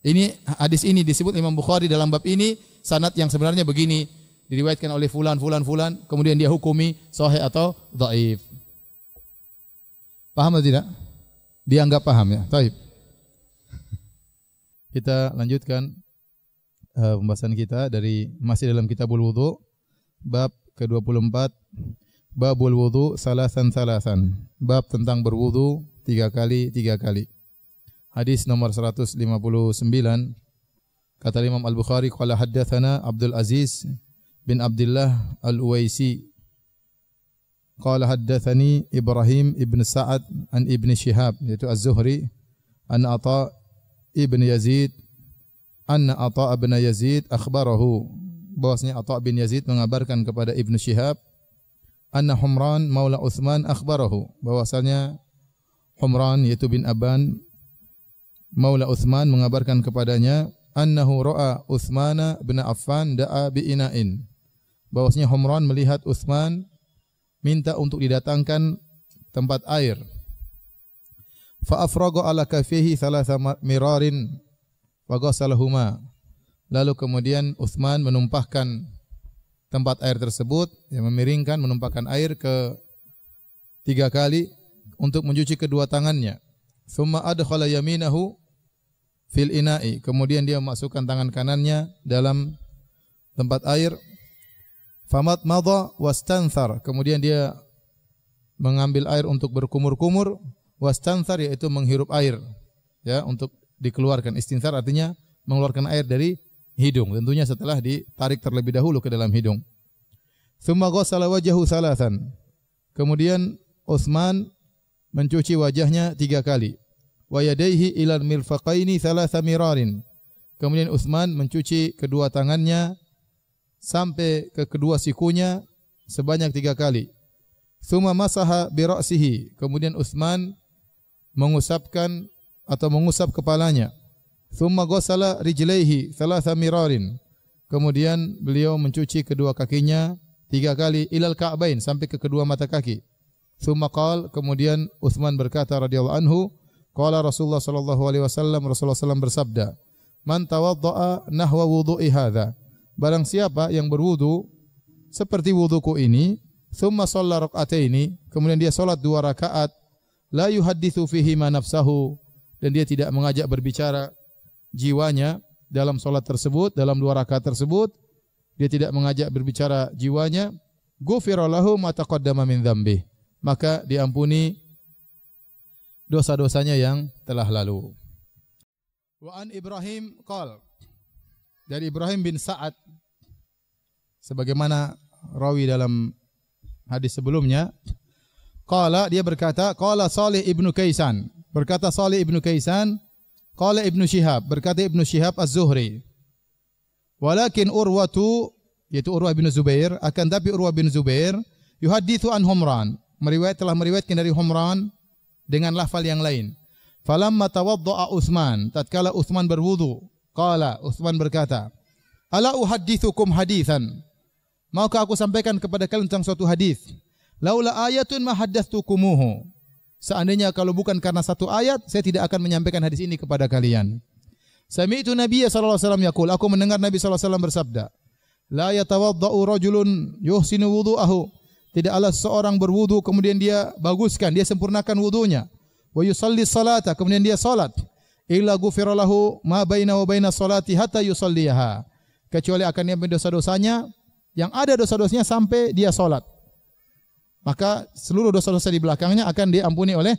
Ini hadis ini disebut Imam Bukhari dalam bab ini sanad yang sebenarnya begini, diriwayatkan oleh fulan, kemudian dia hukumi sahih atau dhaif. Paham atau tidak? Dianggap paham, ya. Baik. Kita lanjutkan pembahasan kita dari masih dalam Kitabul Wudu, bab ke-24, babul wudu salasan. Bab tentang berwudu 3 kali. Hadis nomor 159, kata Imam Al-Bukhari, qala haddatsana Abdul Aziz bin Abdullah Al-Uwaisi qala haddatsani Ibrahim ibn Sa'ad an Ibn Shihab, yaitu Az-Zuhri, an Atha ibn Yazid anna Atha ibn Yazid akhbarahu, bahwasanya Atha bin Yazid mengabarkan kepada Ibn Shihab, anna Humran maula Utsman akhbarahu, bahwasanya Humran yaitu bin Aban Maula Uthman mengabarkan kepadanya annahu ra'a Uthman bin Affan da'a bi ina'in. Bahwasanya Humran melihat Uthman minta untuk didatangkan tempat air. Fa afraga ala kafihi thalatha mirarin wa ghasalahuma. Lalu kemudian Uthman menumpahkan tempat air tersebut, memiringkan, menumpahkan air ke 3 kali untuk mencuci kedua tangannya. Thumma adkhala yaminahu fil ina'i. Kemudian dia memasukkan tangan kanannya dalam tempat air. Famat madha wastanthar. Kemudian dia mengambil air untuk berkumur-kumur. Wastanthar yaitu menghirup air, ya, untuk dikeluarkan. Istinthar artinya mengeluarkan air dari hidung. Tentunya setelah ditarik terlebih dahulu ke dalam hidung. Thumma ghassala wajhahu thalathan. Kemudian Utsman mencuci wajahnya 3 kali. Wa yadayhi ilal mirfaqaini thalatha mirarin. Kemudian Utsman mencuci kedua tangannya sampai ke kedua sikunya sebanyak 3 kali. Tsumma masaha bi ra'sihi. Kemudian Utsman mengusapkan atau mengusap kepalanya. Tsumma ghassala rijlaihi thalatha mirarin. Kemudian beliau mencuci kedua kakinya 3 kali ilal ka'bain, sampai ke kedua mata kaki. Tsumma qala, kemudian Utsman berkata radhiyallahu anhu, qala Rasulullah sallallahu alaihi wasallam, Rasulullah sallallahu bersabda, man tawaddaa nahwa wudu'i hadza. Barang siapa yang berwudu seperti wuduku ini, tsumma shalla rak'ataini, kemudian dia salat 2 rakaat, la yuhadditsu fihi ma nafsahu, dan dia tidak mengajak berbicara jiwanya dalam salat tersebut, dalam 2 rakaat tersebut, dia tidak mengajak berbicara jiwanya, ghufira lahu ma taqaddama min dzambi, maka diampuni dosa-dosanya yang telah lalu. Wa an Ibrahim qala, dari Ibrahim bin Sa'ad sebagaimana rawi dalam hadis sebelumnya, qala, dia berkata, qala Salih ibnu Kaisan, berkata Salih ibnu Kaisan, qala Ibnu Syihab, berkata Ibnu Syihab Az-Zuhri, walakin Urwatu, yaitu Urwah bin Zubair, akan tapi Urwah bin Zubair yuhaditsu an Humran, telah meriwayatkan dari Humran dengan lafal yang lain. Falamma tawaddaa Utsman, tatkala Utsman berwudu, qala, Utsman berkata, ala uhadditsukum haditsan, maukah aku sampaikan kepada kalian tentang suatu hadis? Laula ayatun ma haddattsukumuhu, seandainya kalau bukan karena satu ayat, saya tidak akan menyampaikan hadis ini kepada kalian. Sami'tu Nabiyya sallallahu alaihi wasallam yaqul, aku mendengar Nabi sallallahu alaihi wasallam bersabda, la yatawaddau rajulun yuhsinu wudu'ahu, tidaklah seorang berwudu kemudian dia baguskan, dia sempurnakan wudunya, wa yusalli salata, kemudian dia salat, illa ghufira lahu ma baina wa baina salati hatta yusalliha, kecuali akan diampuni dosa-dosanya, yang ada dosa-dosanya sampai dia salat. Maka seluruh dosa-dosa di belakangnya akan diampuni oleh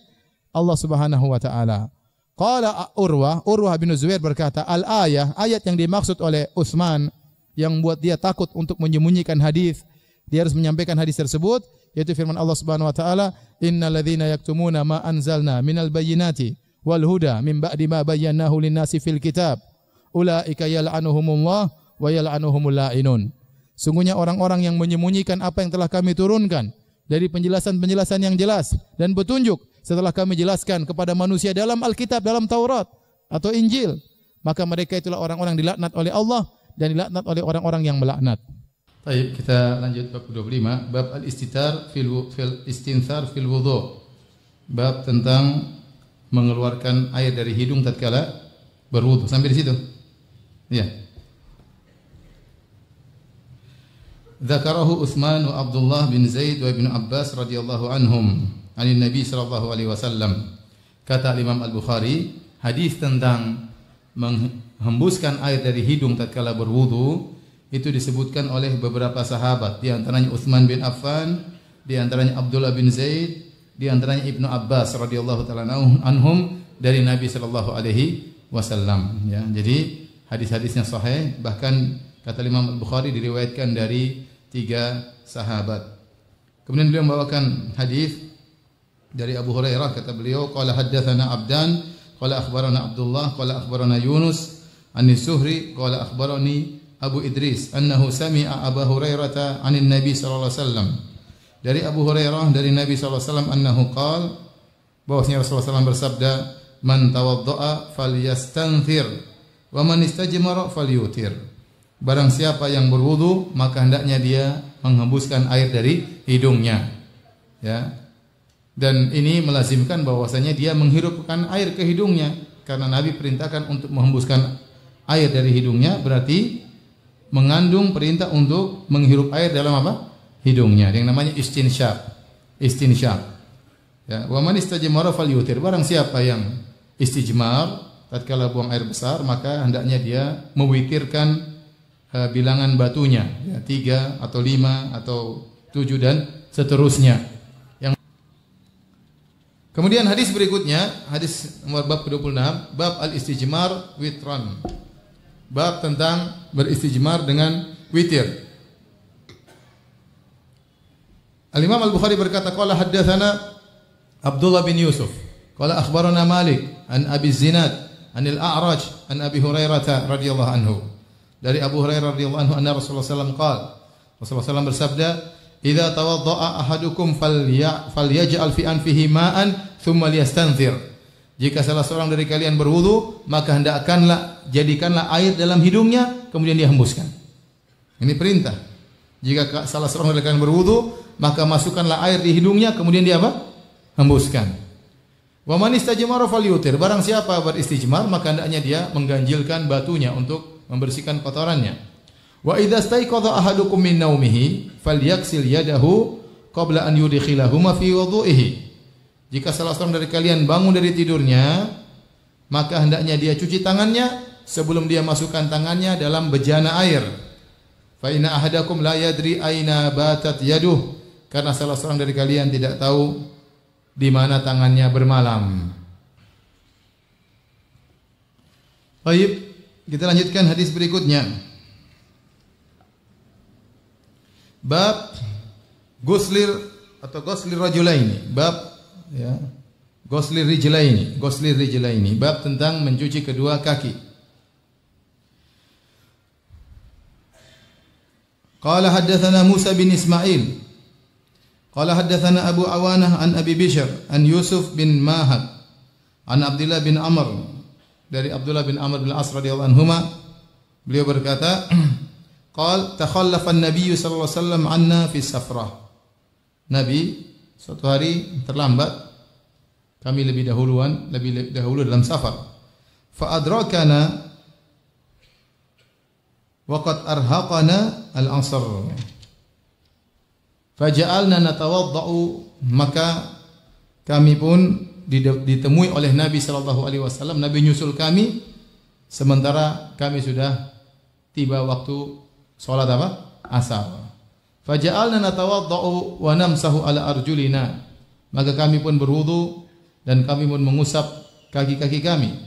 Allah Subhanahu wa taala. Qala Urwah bin Zubair berkata, al-ayah, ayat yang dimaksud oleh Utsman yang membuat dia takut untuk menyembunyikan hadis, dia harus menyampaikan hadis tersebut, yaitu firman Allah Subhanahu wa taala, innal ladzina yaktumuna ma anzalna minal bayyinati wal huda min ba'di ma bayyanahu lin-nasi fil kitab ulaika yal'anuhumullah wa yal'anuhumul la'inun. Sungguhnya orang-orang yang menyembunyikan apa yang telah kami turunkan dari penjelasan-penjelasan yang jelas dan petunjuk setelah kami jelaskan kepada manusia dalam Alkitab, dalam Taurat atau Injil, maka mereka itulah orang-orang dilaknat oleh Allah dan dilaknat oleh orang-orang yang melaknat. Baik, kita lanjut bab 25, bab al-istitar fil istinthar fil wudu. Bab tentang mengeluarkan air dari hidung tatkala berwudu. Sampai di situ. Ya. Dzakarahu Utsman wa Abdullah bin Zaid wa Ibnu Abbas radhiyallahu anhum anin Nabi sallallahu alaihi wasallam. Kata Imam Al-Bukhari, hadis tentang menghembuskan air dari hidung tatkala berwudu itu disebutkan oleh beberapa sahabat, di antaranya Utsman bin Affan, di antaranya Abdullah bin Zaid, di antaranya Ibnu Abbas radhiyallahu taala anhum dari Nabi sallallahu alaihi wasallam, ya. Jadi hadis-hadisnya sahih, bahkan kata Imam Al-Bukhari diriwayatkan dari 3 sahabat. Kemudian beliau membawakan hadis dari Abu Hurairah, kata beliau, qala haddatsana Abdan, qala akhbarana Abdullah, qala akhbarana Yunus an-Suhri, qala akhbarani Abu Idris annahu sami'a Abu Hurairah 'anil Nabi sallallahu alaihi wasallam. Dari Abu Hurairah dari Nabi sallallahu alaihi wasallam annahu qala, bahwasanya Rasulullah SAW bersabda, "Man tawaddaa falyastanthir wa man istajmara falyutir." Barang siapa yang berwudu, maka hendaknya dia menghembuskan air dari hidungnya. Ya. Dan ini melazimkan bahwasanya dia menghirupkan air ke hidungnya, karena Nabi perintahkan untuk menghembuskan air dari hidungnya, berarti mengandung perintah untuk menghirup air dalam apa? Hidungnya, yang namanya istinsyaq. Istinsyaq. Ya, wa man istajmara falyutir. Barang siapa yang istijmar tatkala buang air besar, maka hendaknya dia mewitirkan bilangan batunya, ya, 3 atau 5 atau 7 dan seterusnya. Kemudian hadis berikutnya, hadis nomor bab ke-26, bab al-istijmar witran. Bab tentang beristijmar dengan witir. Al-Imam Al-Bukhari berkata, qala haddatsana Abdullah bin Yusuf, qala akhbarana Malik an Abi Zinad anil A'raj an Abi Hurairah radhiyallahu anhu. Dari Abu Hurairah radhiyallahu anhu anna Rasulullah sallallahu alaihi wasallam qala, Rasulullah sallallahu bersabda, "Idza tawaddaa ahadukum falyaj'al fi anfihi ma'an thumma liyastanthir." Jika salah seorang dari kalian berwudu, maka jadikanlah air dalam hidungnya, kemudian dia hembuskan. Ini perintah. Jika salah seorang dari kalian berwudu, maka masukkanlah air di hidungnya, kemudian dia apa? Hembuskan. Wa man istajmara falyutir. Barang siapa beristijmar, maka hendaknya dia mengganjilkan batunya untuk membersihkan kotorannya. Wa idza staiqadha ahadukum min naumihi falyaksil yadahu qabla an yudkhilahuma fi wudu'ihi. Jika salah seorang dari kalian bangun dari tidurnya, maka hendaknya dia cuci tangannya sebelum dia masukkan tangannya dalam bejana air. Fa inna ahadakum la yadri aina batat yaduh. Karena salah seorang dari kalian tidak tahu di mana tangannya bermalam. Baik, kita lanjutkan hadis berikutnya. Bab guslir atau guslir rajulaini. Bab ya, guslir rijlaini. Bab tentang mencuci kedua kaki. Qala haddatsana Musa bin Ismail. Qala haddatsana Abu Awanah an Abi Bishr an Yusuf bin Mahad an Abdullah bin Amr, dari Abdullah bin Amr bin As radhiyallahu anhuma, beliau berkata, qal takhallafa an-nabiy sallallahu alaihi wasallam anna fi safrah. Nabi suatu hari terlambat, kami lebih dahulu dalam safar. Fa adrakana wa qad arhaqana al-'asr. Faja'alna natawaddau, maka kami pun ditemui oleh Nabi sallallahu alaihi wasallam. Nabi nyusul kami sementara kami sudah tiba waktu salat apa? Asar. Faja'alna natawaddau wa namsahu ala arjulina. Maka kami pun berwudu dan kami pun mengusap kaki-kaki kami.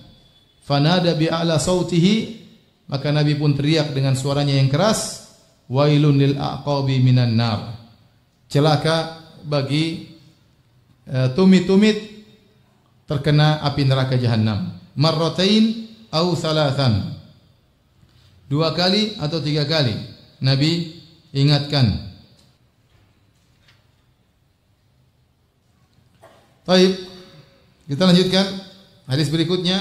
Fanada bi'ala sautihi, maka Nabi pun teriak dengan suaranya yang keras, wailun lil aqabi minan nar. Celaka bagi tumit-tumit terkena api neraka jahanam. Marratain au thalathan. 2 kali atau 3 kali Nabi ingatkan. Baik, kita lanjutkan hadis berikutnya.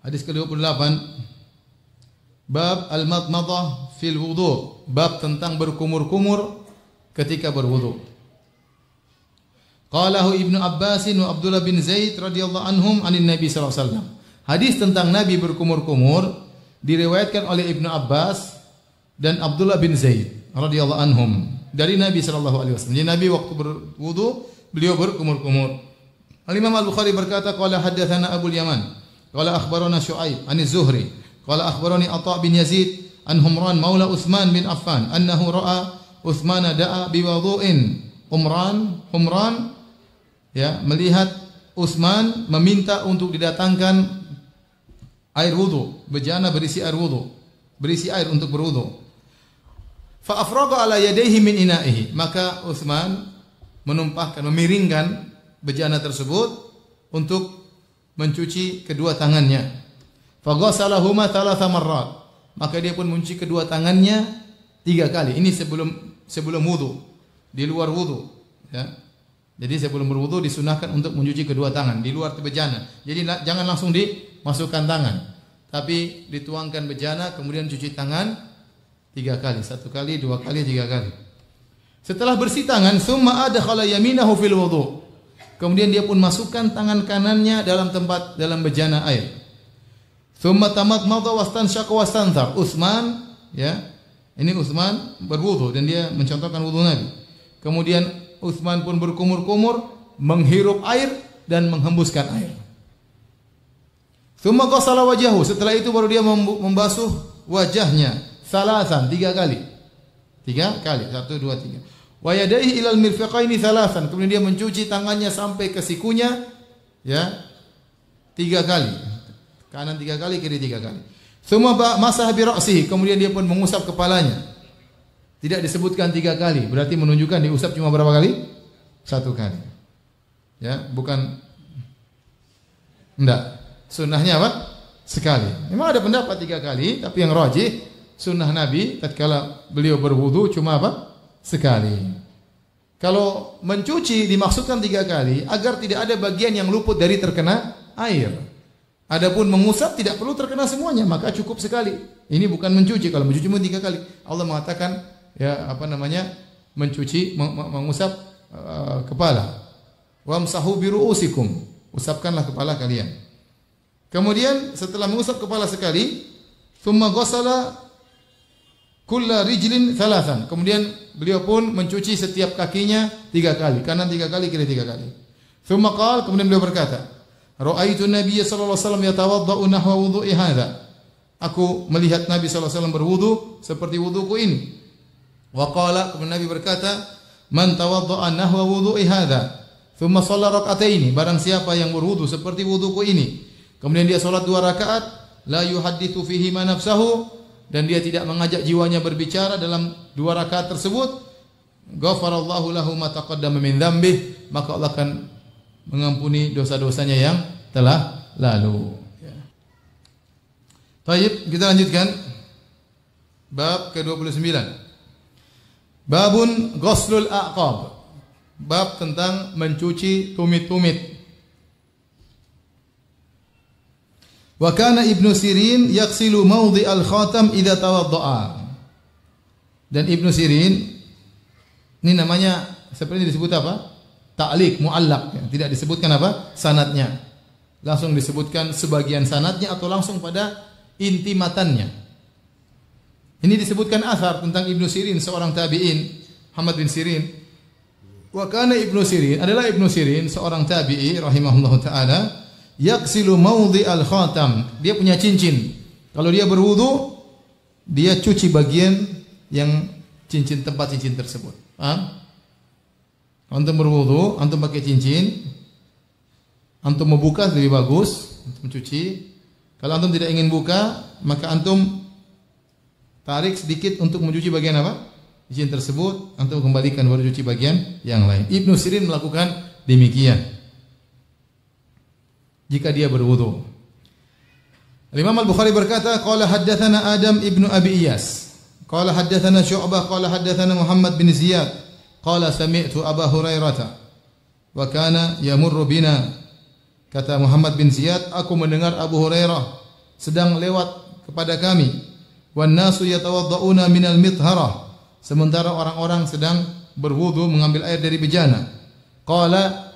Hadis ke-28. Bab al-madmadah fil wudu. Bab tentang berkumur-kumur ketika berwudu. Qalahu Ibnu Abbas wa Abdullah bin Zaid radhiyallahu anhum anin Nabi sallallahu alaihi wasallam. Hadis tentang Nabi berkumur-kumur diriwayatkan oleh Ibnu Abbas dan Abdullah bin Zaid radhiyallahu anhum dari Nabi sallallahu alaihi wasallam. Jadi Nabi waktu berwudu beliau berkumur-kumur. Al-Imam Al-Bukhari berkata, qala haddatsana Abu Yaman, qala akhbarana Syu'aib an Az-Zuhri, qala akhbarani Atha bin Yazid an Humran maula Utsman bin Affan annahu ra'a Utsman da'a bi wudu'in. Humran ya, melihat Utsman meminta untuk didatangkan air wudu, bejana berisi air wudu, berisi air untuk berwudu. Fa afraga ala yadayhi min ina'ihi, maka Utsman memiringkan bejana tersebut untuk mencuci kedua tangannya. Fa ghasalahuma thalatha marrat, maka dia pun mencuci kedua tangannya 3 kali. Ini sebelum wudu, di luar wudu ya. Jadi sebelum berwudu disunahkan untuk mencuci kedua tangan di luar bejana. Jadi jangan langsung dimasukkan tangan, tapi dituangkan bejana kemudian cuci tangan 3 kali, 1 kali, 2 kali, 3 kali. Setelah bersih tangan, summa adkhala yaminahu fil wudu. Kemudian dia pun masukkan tangan kanannya dalam bejana air. Summa tamadmada wastansyaqa wastanthar. Utsman, ya. Ini Utsman berwudu dan dia mencontohkan wudu Nabi. Kemudian Utsman pun berkumur-kumur, menghirup air dan menghembuskan air. Summa ghasala wajahu. Setelah itu baru dia membasuh wajahnya salasan 3 kali. 3 kali. 1 2 3. Wa yadayhi ilal mirfaqaini salasan. Kemudian dia mencuci tangannya sampai ke sikunya, ya. 3 kali. Kanan 3 kali, kiri 3 kali. Summa masah bi ra'sihi, kemudian dia pun mengusap kepalanya. Tidak disebutkan 3 kali, berarti menunjukkan diusap cuma berapa kali? 1 kali. Ya, bukan enggak. Sunnahnya apa? Sekali. Memang ada pendapat 3 kali, tapi yang rajih sunnah Nabi tatkala beliau berwudu cuma apa? Sekali. Kalau mencuci dimaksudkan 3 kali agar tidak ada bagian yang luput dari terkena air. Adapun mengusap tidak perlu terkena semuanya, maka cukup sekali. Ini bukan mencuci. Kalau mencuci pun 3 kali. Allah mengatakan ya mencuci, mengusap kepala. Wamsahu bi ru'usikum. Usapkanlah kepala kalian. Kemudian setelah mengusap kepala sekali, thumma ghassala kulla rijlin thalathan. Kemudian beliau pun mencuci setiap kakinya 3 kali, kanan 3 kali, kiri 3 kali. Thumma qala, kemudian beliau berkata, Ra'aitu Nabiya sallallahu alaihi wasallam yatawaddau nahwa wudu'i hadza. Aku melihat Nabi sallallahu alaihi wasallam berwudu seperti wuduku ini. Wa qala, kemudian Nabi berkata, "Man tawadda'a nahwa wudu'i hadza, thumma shalla rak'ataini." Barang siapa yang berwudu seperti wuduku ini, kemudian dia salat 2 rakaat, la yuhadditsu fihi ma nafsahu, dan dia tidak mengajak jiwanya berbicara dalam 2 rakaat tersebut, ghafarallahu lahu ma taqaddama min dzambih, maka Allah akan mengampuni dosa-dosanya yang telah lalu. Baik, kita lanjutkan bab ke-29. Babun ghuslul a'qab. Bab tentang mencuci tumit-tumit. Wa kana Ibnu Sirin yaghsilu mawdhi'al khatam idza tawadda'a. Dan Ibnu Sirin ini namanya seperti disebut apa? Ta'liq, mu'allaq, ya. Tidak disebutkan apa? Sanadnya. Langsung disebutkan sebagian sanadnya atau langsung pada inti matannya. Ini disebutkan athar tentang Ibnu Sirin, seorang tabi'in, Muhammad bin Sirin. Wa kana Ibnu Sirin, adalah Ibnu Sirin seorang tabi'i rahimahullahu taala, yaghsilu mawdhi'al khatam. Dia punya cincin. Kalau dia berwudu, dia cuci bagian yang tempat cincin tersebut. Paham? Antum berwudu, antum pakai cincin, antum membuka lebih bagus, antum mencuci. Kalau antum tidak ingin buka, maka antum tarik sedikit untuk mencuci bagian apa? Cincin tersebut, antum kembalikan baru cuci bagian yang lain. Ibnu Sirin melakukan demikian jika dia berwudu. Imam Al-Bukhari berkata, qala haddatsana Adam ibnu Abi Iyas, qala haddatsana Syu'bah, qala haddatsana Muhammad bin Ziyad, qala sami'tu Abu Hurairah wa kana yamurru bina. Kata Muhammad bin Ziyad, aku mendengar Abu Hurairah sedang lewat kepada kami. Wan nasu yatawadda'una minal mitharah. Sementara orang-orang sedang berwudu mengambil air dari bejana. Qala,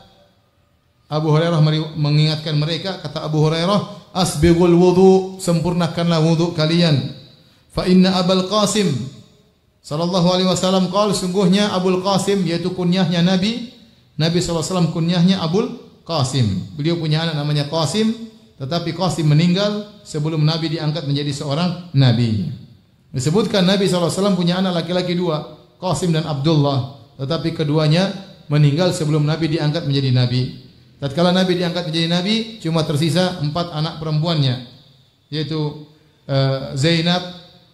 Abu Hurairah mengingatkan mereka, kata Abu Hurairah, asbighul wudu, sempurnakanlah wudu kalian. Fa inna Abul Qasim sallallahu alaihi wasallam qala, sungguhnya Abul Qasim, yaitu kunyahnya Nabi sallallahu alaihi wasallam kunyahnya Abul Qasim. Beliau punya anak namanya Qasim, tetapi Qasim meninggal sebelum Nabi diangkat menjadi seorang nabi. Disebutkan Nabi sallallahu alaihi wasallam punya anak laki-laki 2, Qasim dan Abdullah, tetapi keduanya meninggal sebelum Nabi diangkat menjadi nabi. Tatkala Nabi diangkat menjadi nabi, cuma tersisa 4 anak perempuannya, yaitu Zainab,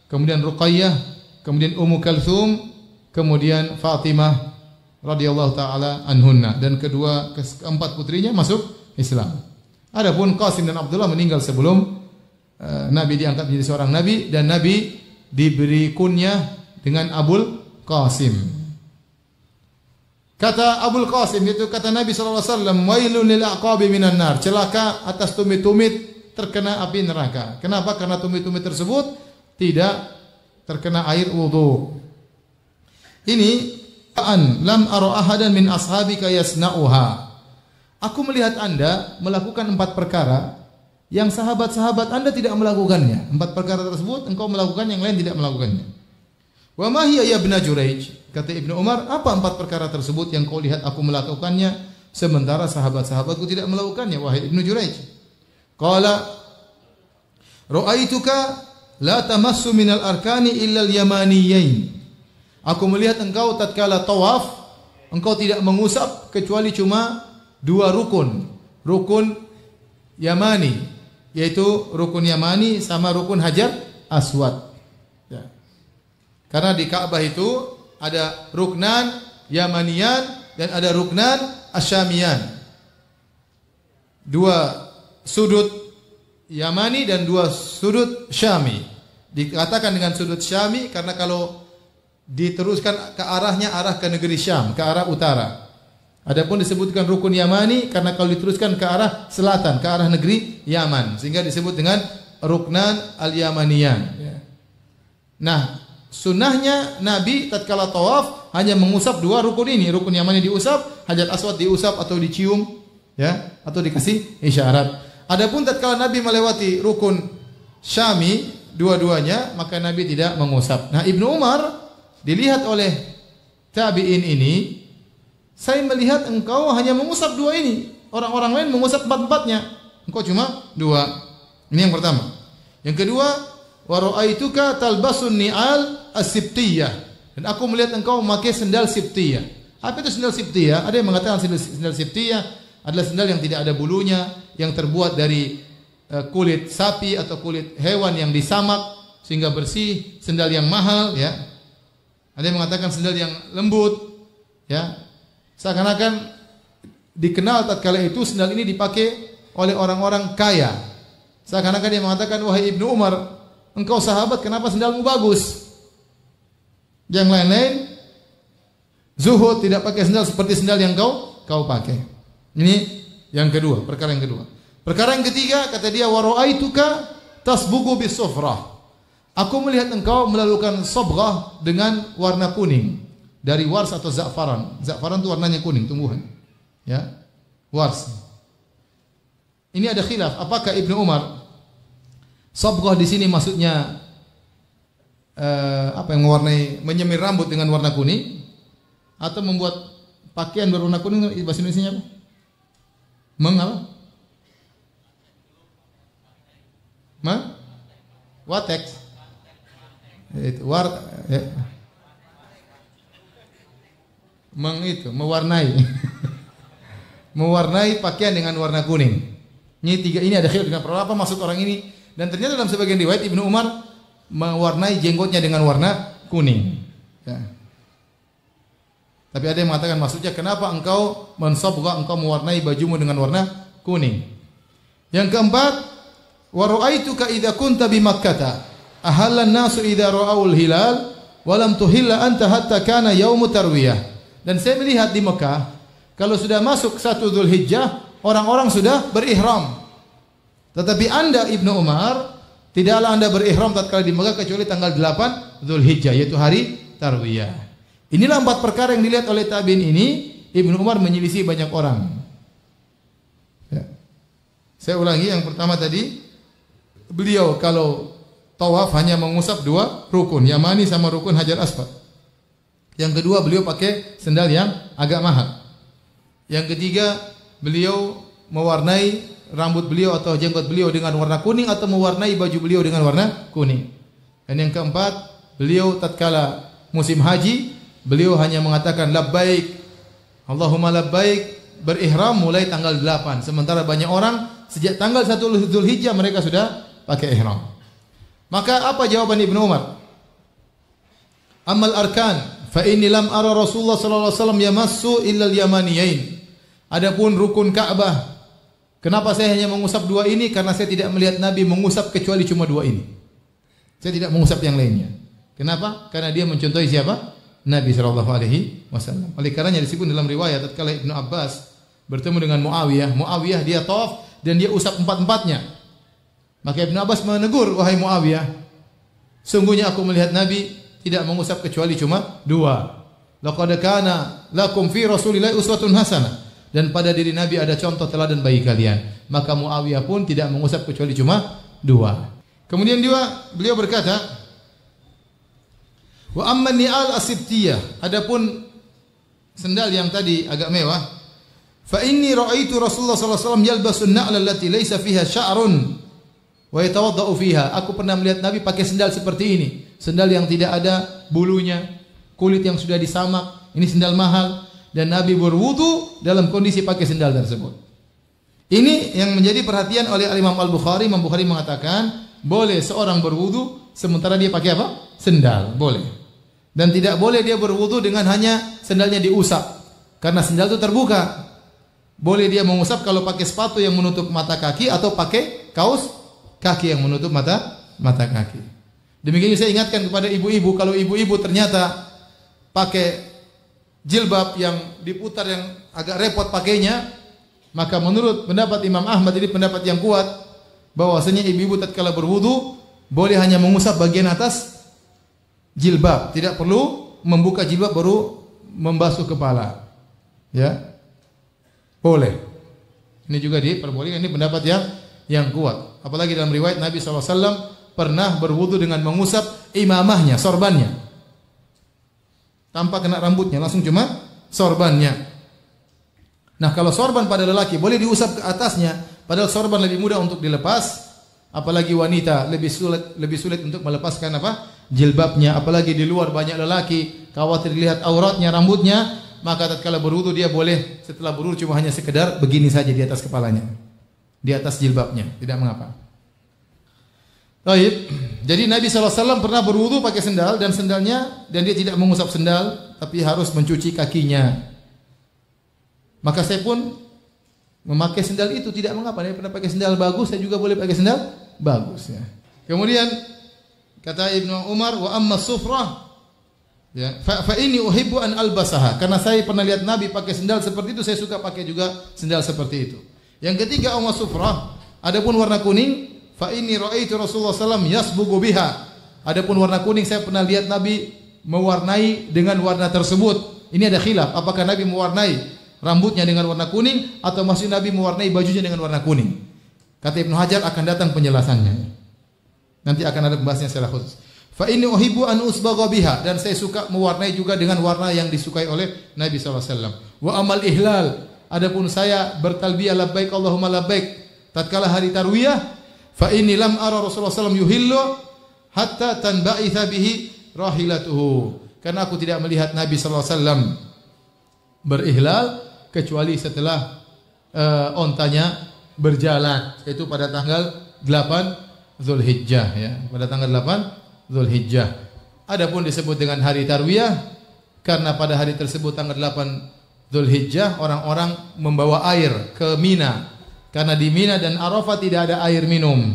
kemudian Ruqayyah, kemudian Ummu Kalthum, kemudian Fatimah radhiyallahu taala anhunna, dan keempat putrinya masuk Islam. Adapun Qasim dan Abdullah meninggal sebelum Nabi diangkat menjadi seorang nabi, dan Nabi diberi kunyah dengan Abul Qasim. Kata Abul Qasim, itu kata Nabi sallallahu alaihi wasallam, wailun lil aqabi minan nar. Celaka atas tumit-tumit terkena api neraka. Kenapa? Karena tumit-tumit tersebut tidak terkena air wudu. Ini lam ara ahadan min ashabika yasna'uha. Aku melihat Anda melakukan 4 perkara yang sahabat-sahabat Anda tidak melakukannya. 4 perkara tersebut engkau melakukan, yang lain tidak melakukannya. Wa ma hiya ya Ibnu Juraij? Kata Ibnu Umar, apa 4 perkara tersebut yang kau lihat aku melakukannya sementara sahabat-sahabatku tidak melakukannya, wahai Ibnu Juraij? Qala ra'aituka la tamassu minal arkani illa al-yamaniyain. Aku melihat engkau tatkala tawaf, engkau tidak mengusap kecuali cuma 2 rukun. Rukun Yamani, yaitu rukun Yamani sama rukun Hajar Aswad. Ya. Karena di Ka'bah itu ada ruknan Yamaniyan dan ada ruknan Asyamiyan. 2 sudut Yamani dan 2 sudut Syami. Dikatakan dengan sudut Syami karena kalau diteruskan ke arahnya arah ke negeri Syam, ke arah utara. Adapun disebutkan rukun Yamani karena kalau diteruskan ke arah selatan, ke arah negeri Yaman, sehingga disebut dengan ruknan al-Yamaniyan. Nah, sunnahnya Nabi tatkala tawaf hanya mengusap 2 rukun ini. Rukun Yamani diusap, Hajar Aswad diusap atau dicium, ya, atau dikasih isyarat. Adapun tatkala Nabi melewati rukun Syami dua-duanya, maka Nabi tidak mengusap. Nah, Ibnu Umar dilihat oleh tabi'in ini, saya melihat engkau hanya mengusap 2 ini. Orang-orang lain mengusap 4-4-nya. Engkau cuma 2. Ini yang pertama. Yang kedua, wa ra'aituka talbasun ni'al as-sibtiyah. Dan aku melihat engkau memakai sendal sibtiyah. Apa itu sendal sibtiyah? Ada yang mengatakan sendal sibtiyah adalah sendal yang tidak ada bulunya, yang terbuat dari kulit sapi atau kulit hewan yang disamak sehingga bersih, sendal yang mahal, ya. Ada yang mengatakan sendal yang lembut, ya. Seakan-akan dikenal tatkala itu sendal ini dipakai oleh orang-orang kaya. Seakan-akan dia mengatakan, wahai Ibnu Umar, engkau sahabat, kenapa sendalmu bagus? Yang lain-lain zuhud, tidak pakai sendal seperti sendal yang kau pakai. Ini yang kedua, perkara yang kedua. Perkara yang ketiga, kata dia, wa ra'aituka tasbugu bisufrah. Aku melihat engkau melakukan sobrah dengan warna kuning. Dari wars atau za'faran. Za'faran itu warnanya kuning, tumbuhan. Ya, wars. Ini ada khilaf. Apakah Ibnu Umar sabghah di sini maksudnya apa yang mewarnai, menyemir rambut dengan warna kuning, atau membuat pakaian berwarna kuning? Bahasa Indonesianya apa? Apa? Watex. Mewarnai mewarnai pakaian dengan warna kuning. Ini ada khilaf dengan apa maksud orang ini, dan ternyata dalam sebagian riwayat Ibnu Umar mewarnai jenggotnya dengan warna kuning, ya. Tapi ada yang mengatakan maksudnya kenapa engkau mensabgha, engkau mewarnai bajumu dengan warna kuning. Yang keempat, wa ra'aituka idza kunta bi Makkah ahallan nasu idza ra'aul hilal wa lam tuhilla anta hatta kana yaumut tarwiyah. Dan saya melihat di Mekah, kalau sudah masuk 1 Dzulhijjah, orang-orang sudah berihram. Tetapi Anda Ibnu Umar, tidaklah Anda berihram tatkala di Mekah kecuali tanggal 8 Dzulhijjah, yaitu hari Tarwiyah. Inilah 4 perkara yang dilihat oleh tabi'in ini. Ibnu Umar menyelisih banyak orang. Ya. Saya ulangi, yang pertama tadi, beliau kalau tawaf hanya mengusap 2 rukun, Yamani sama rukun Hajar Aswad. Yang kedua, beliau pakai sendal yang agak mahal. Yang ketiga, beliau mewarnai rambut beliau atau jenggot beliau dengan warna kuning, atau mewarnai baju beliau dengan warna kuning. Dan yang keempat, beliau tatkala musim haji, beliau hanya mengatakan labbaik, Allahumma labbaik, berihram mulai tanggal 8. Sementara banyak orang sejak tanggal 1 Dzulhijjah mereka sudah pakai ihram. Maka apa jawaban Ibnu Umar? Amal arkan fa inni lam ara Rasulullah sallallahu alaihi wasallam yamassu illa al-yamaniyain. Adapun rukun Ka'bah, kenapa saya hanya mengusap 2 ini? Karena saya tidak melihat Nabi mengusap kecuali cuma 2 ini. Saya tidak mengusap yang lainnya. Kenapa? Karena dia mencontohi siapa? Nabi sallallahu alaihi wasallam. Oleh karenanya disebut dalam riwayat tatkala Ibnu Abbas bertemu dengan Muawiyah dia tawaf dan dia usap empat-empatnya. Maka Ibnu Abbas menegur, "Wahai Muawiyah, sungguhnya aku melihat Nabi tidak mengusap kecuali cuma dua. Laqad kana lakum fi Rasulillahi uswatun hasanah." Dan pada diri Nabi ada contoh teladan bagi kalian. Maka Muawiyah pun tidak mengusap kecuali cuma dua. Kemudian beliau berkata, "Wa amma ni'al as-sibtiyah." Adapun sendal yang tadi agak mewah, "Fa inni ra'aitu Rasulullah sallallahu alaihi wasallam yalbasu an-na'la allati laysa fiha sya'run wa yatawaddau fiha." Aku pernah melihat Nabi pakai sendal seperti ini. Sendal yang tidak ada bulunya, kulit yang sudah disamak. Ini sendal mahal dan Nabi berwudu dalam kondisi pakai sendal tersebut. Ini yang menjadi perhatian oleh Imam Al-Bukhari. Imam Bukhari mengatakan, boleh seorang berwudu sementara dia pakai apa? Sendal, boleh. Dan tidak boleh dia berwudu dengan hanya sendalnya diusap. Karena sendal itu terbuka. Boleh dia mengusap kalau pakai sepatu yang menutup mata kaki atau pakai kaos kaki yang menutup mata kaki. Demikian saya ingatkan kepada ibu-ibu, kalau ibu-ibu ternyata pakai jilbab yang diputar yang agak repot pakainya, maka menurut pendapat Imam Ahmad ini pendapat yang kuat bahwasanya ibu-ibu tatkala berwudu boleh hanya mengusap bagian atas jilbab, tidak perlu membuka jilbab baru membasuh kepala. Ya. Boleh. Ini juga diperbolehkan, ini pendapat yang kuat. Apalagi dalam riwayat Nabi SAW pernah berwudu dengan mengusap imamahnya, sorbannya. Tanpa kena rambutnya, langsung cuma sorbannya. Nah, kalau sorban pada lelaki boleh diusap ke atasnya, padahal sorban lebih mudah untuk dilepas. Apalagi wanita lebih sulit untuk melepaskan apa? Jilbabnya. Apalagi di luar banyak lelaki, khawatir dilihat auratnya, rambutnya, maka tatkala berwudu dia boleh setelah berwudu cuma hanya sekedar begini saja di atas kepalanya. Di atas jilbabnya, tidak mengapa. Baik. Jadi Nabi SAW pernah berwudu pakai sendal dan dia tidak mengusap sendal tapi harus mencuci kakinya. Maka saya pun memakai sendal itu tidak mengapa. Dia pernah pakai sendal bagus, saya juga boleh pakai sendal bagus ya. Kemudian kata Ibnu Umar, "Wa amma sufrah ya, fa inni uhibbu an albasaha." Karena saya pernah lihat Nabi pakai sendal seperti itu, saya suka pakai juga sendal seperti itu. Yang ketiga, amma sufrah, adapun warna kuning, fa inni ra'aitu Rasulullah sallallahu yasbugu biha. Adapun warna kuning saya pernah lihat Nabi mewarnai dengan warna tersebut. Ini ada khilaf, apakah Nabi mewarnai rambutnya dengan warna kuning atau masih Nabi mewarnai bajunya dengan warna kuning. Kata Ibnu Hajar akan datang penjelasannya. Nanti akan ada pembahasannya secara khusus. Fa inni uhibbu an usbagha biha, dan saya suka mewarnai juga dengan warna yang disukai oleh Nabi SAW. Wa amal ihlal, adapun saya bertalbiyah labbaik Allahumma labbaik tatkala hari tarwiyah, fa inni lam ara Rasulullah SAW yuhillu hatta tanba'itha bihi rahilatuhu. Karena aku tidak melihat Nabi SAW berihlal kecuali setelah ontanya berjalan, yaitu pada tanggal 8 Zulhijjah ya, pada tanggal 8 Zulhijjah. Adapun disebut dengan hari tarwiyah karena pada hari tersebut tanggal 8 Zulhijjah orang-orang membawa air ke Mina. Karena di Mina dan Arafah tidak ada air minum.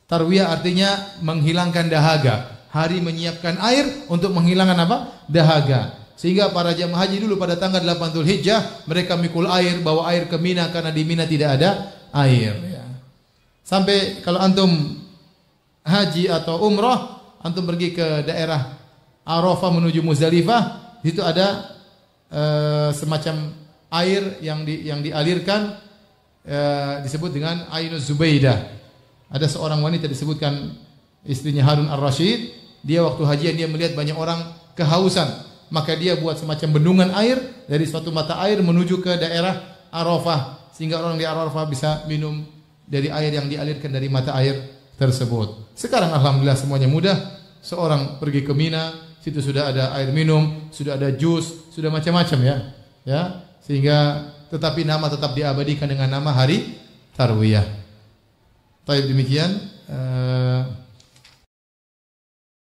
Tarwiyah artinya menghilangkan dahaga. Hari menyiapkan air untuk menghilangkan apa? Dahaga. Sehingga para jamaah haji dulu pada tanggal 8 Zulhijjah mereka mikul air, bawa air ke Mina karena di Mina tidak ada air ya. Sampai kalau antum haji atau umrah, antum pergi ke daerah Arafah menuju Muzdalifah, di situ ada semacam air yang dialirkan, disebut dengan Ainuz Zubaidah. Ada seorang wanita disebutkan istrinya Harun Ar-Rasyid, dia waktu hajian dia melihat banyak orang kehausan. Maka dia buat semacam bendungan air dari suatu mata air menuju ke daerah Arafah, sehingga orang di Arafah bisa minum dari air yang dialirkan dari mata air tersebut. Sekarang alhamdulillah semuanya mudah. Seorang pergi ke Mina, situ sudah ada air minum, sudah ada jus, sudah macam-macam ya. Ya, sehingga tetapi nama tetap diabadikan dengan nama hari Tarwiyah. Baik, demikian